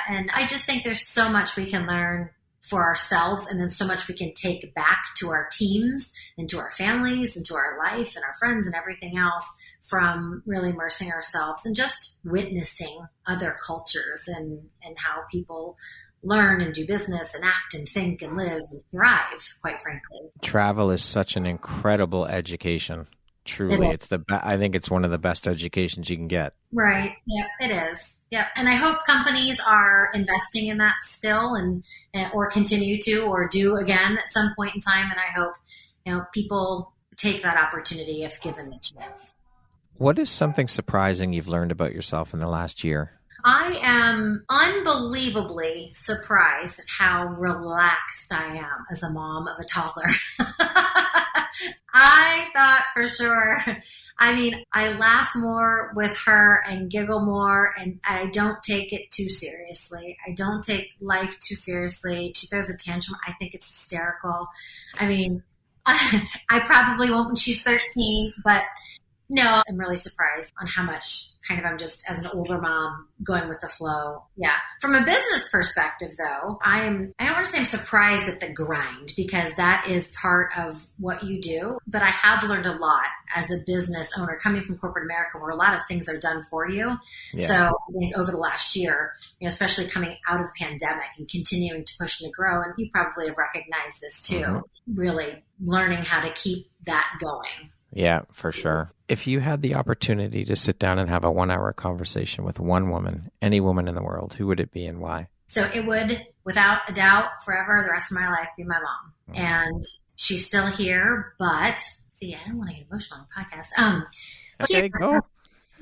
and I just think there's so much we can learn for ourselves, and then so much we can take back to our teams and to our families and to our life and our friends and everything else from really immersing ourselves and just witnessing other cultures and how people learn and do business and act and think and live and thrive, quite frankly. Travel is such an incredible education. Truly, I think it's one of the best educations you can get. Right. Yeah, it is. Yeah. And I hope companies are investing in that still or continue to, or do again at some point in time. And I hope, people take that opportunity if given the chance. What is something surprising you've learned about yourself in the last year? I am unbelievably surprised at how relaxed I am as a mom of a toddler. I thought for sure. I mean, I laugh more with her and giggle more, and I don't take it too seriously. I don't take life too seriously. She throws a tantrum. I think it's hysterical. I mean, I probably won't when she's 13, but no, I'm really surprised on how much I'm just, as an older mom, going with the flow. Yeah. From a business perspective, though, I don't want to say I'm surprised at the grind, because that is part of what you do. But I have learned a lot as a business owner coming from corporate America, where a lot of things are done for you. Yeah. So I think over the last year, especially coming out of pandemic and continuing to push and to grow, and you probably have recognized this too, really learning how to keep that going. Yeah, for sure. If you had the opportunity to sit down and have a 1-hour conversation with one woman, any woman in the world, who would it be and why? So it would, without a doubt, forever, the rest of my life, be my mom. And she's still here, but see, I don't want to get emotional on a podcast. Okay, go.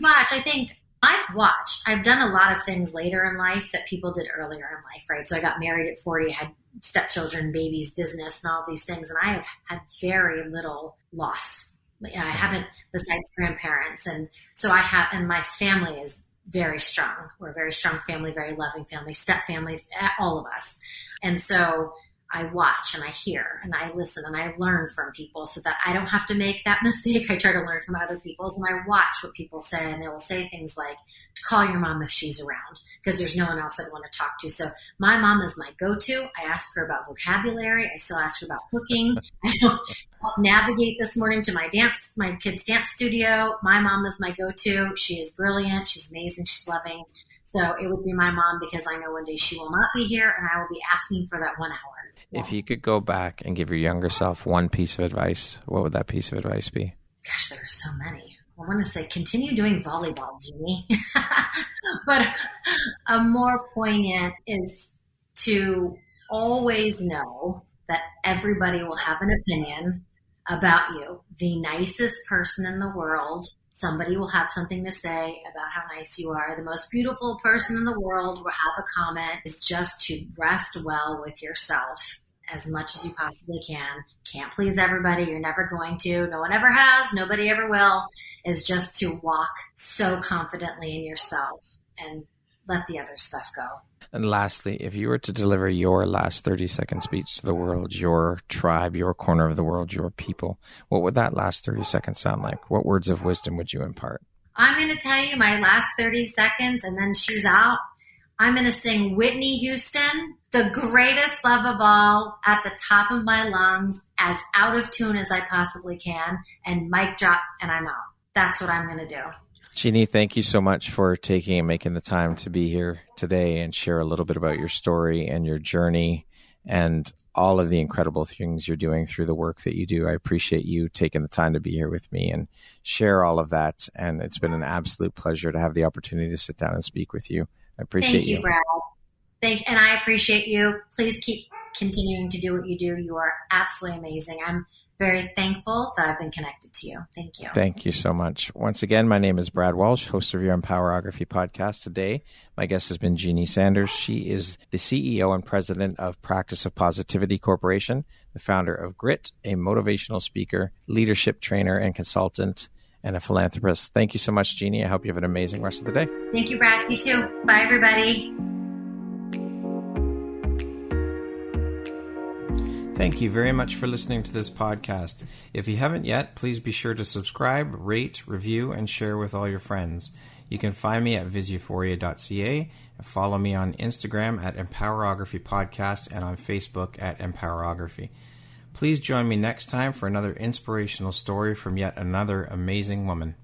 Watch, I think I've done a lot of things later in life that people did earlier in life, right? So I got married at 40, had stepchildren, babies, business, and all these things. And I have had very little loss. I haven't, besides grandparents. And so and my family is very strong. We're a very strong family, very loving family, step family, all of us. And so I watch and I hear and I listen and I learn from people so that I don't have to make that mistake. I try to learn from other people's, and I watch what people say, and they will say things like, call your mom if she's around, because there's no one else I'd want to talk to. So my mom is my go-to. I ask her about vocabulary. I still ask her about cooking. I don't navigate this morning to my kids' dance studio. My mom is my go-to. She is brilliant. She's amazing. She's loving. So it would be my mom, because I know one day she will not be here, and I will be asking for that 1 hour. If you could go back and give your younger self one piece of advice, what would that piece of advice be? Gosh, there are so many. I want to say continue doing volleyball, Jeannie. But a more poignant is to always know that everybody will have an opinion about you. The nicest person in the world, somebody will have something to say about how nice you are. The most beautiful person in the world will have a comment. It's just to rest well with yourself as much as you possibly can. Can't please everybody. You're never going to. No one ever has. Nobody ever will. Is just to walk so confidently in yourself and let the other stuff go. And lastly, if you were to deliver your last 30-second speech to the world, your tribe, your corner of the world, your people, what would that last 30 seconds sound like? What words of wisdom would you impart? I'm going to tell you my last 30 seconds, and then she's out. I'm going to sing Whitney Houston, The Greatest Love of All, at the top of my lungs, as out of tune as I possibly can, and mic drop, and I'm out. That's what I'm going to do. Jeannie, thank you so much for taking and making the time to be here today and share a little bit about your story and your journey and all of the incredible things you're doing through the work that you do. I appreciate you taking the time to be here with me and share all of that. And it's been an absolute pleasure to have the opportunity to sit down and speak with you. I appreciate you. Thank you, Brad. And I appreciate you. Please keep continuing to do what you do. You are absolutely amazing. I'm very thankful that I've been connected to you. Thank you. Thank you so much. Once again, my name is Brad Walsh, host of your Empowerography Podcast. Today, my guest has been Jeannie Sanders. She is the CEO and president of Practice of Positivity Corporation, the founder of G.R.I.T, a motivational speaker, leadership trainer, and consultant, and a philanthropist. Thank you so much, Jeannie. I hope you have an amazing rest of the day. Thank you, Brad. You too. Bye, everybody. Thank you very much for listening to this podcast. If you haven't yet, please be sure to subscribe, rate, review, and share with all your friends. You can find me at viseuphoria.ca and follow me on Instagram at Empowerography Podcast and on Facebook at Empowerography. Please join me next time for another inspirational story from yet another amazing woman.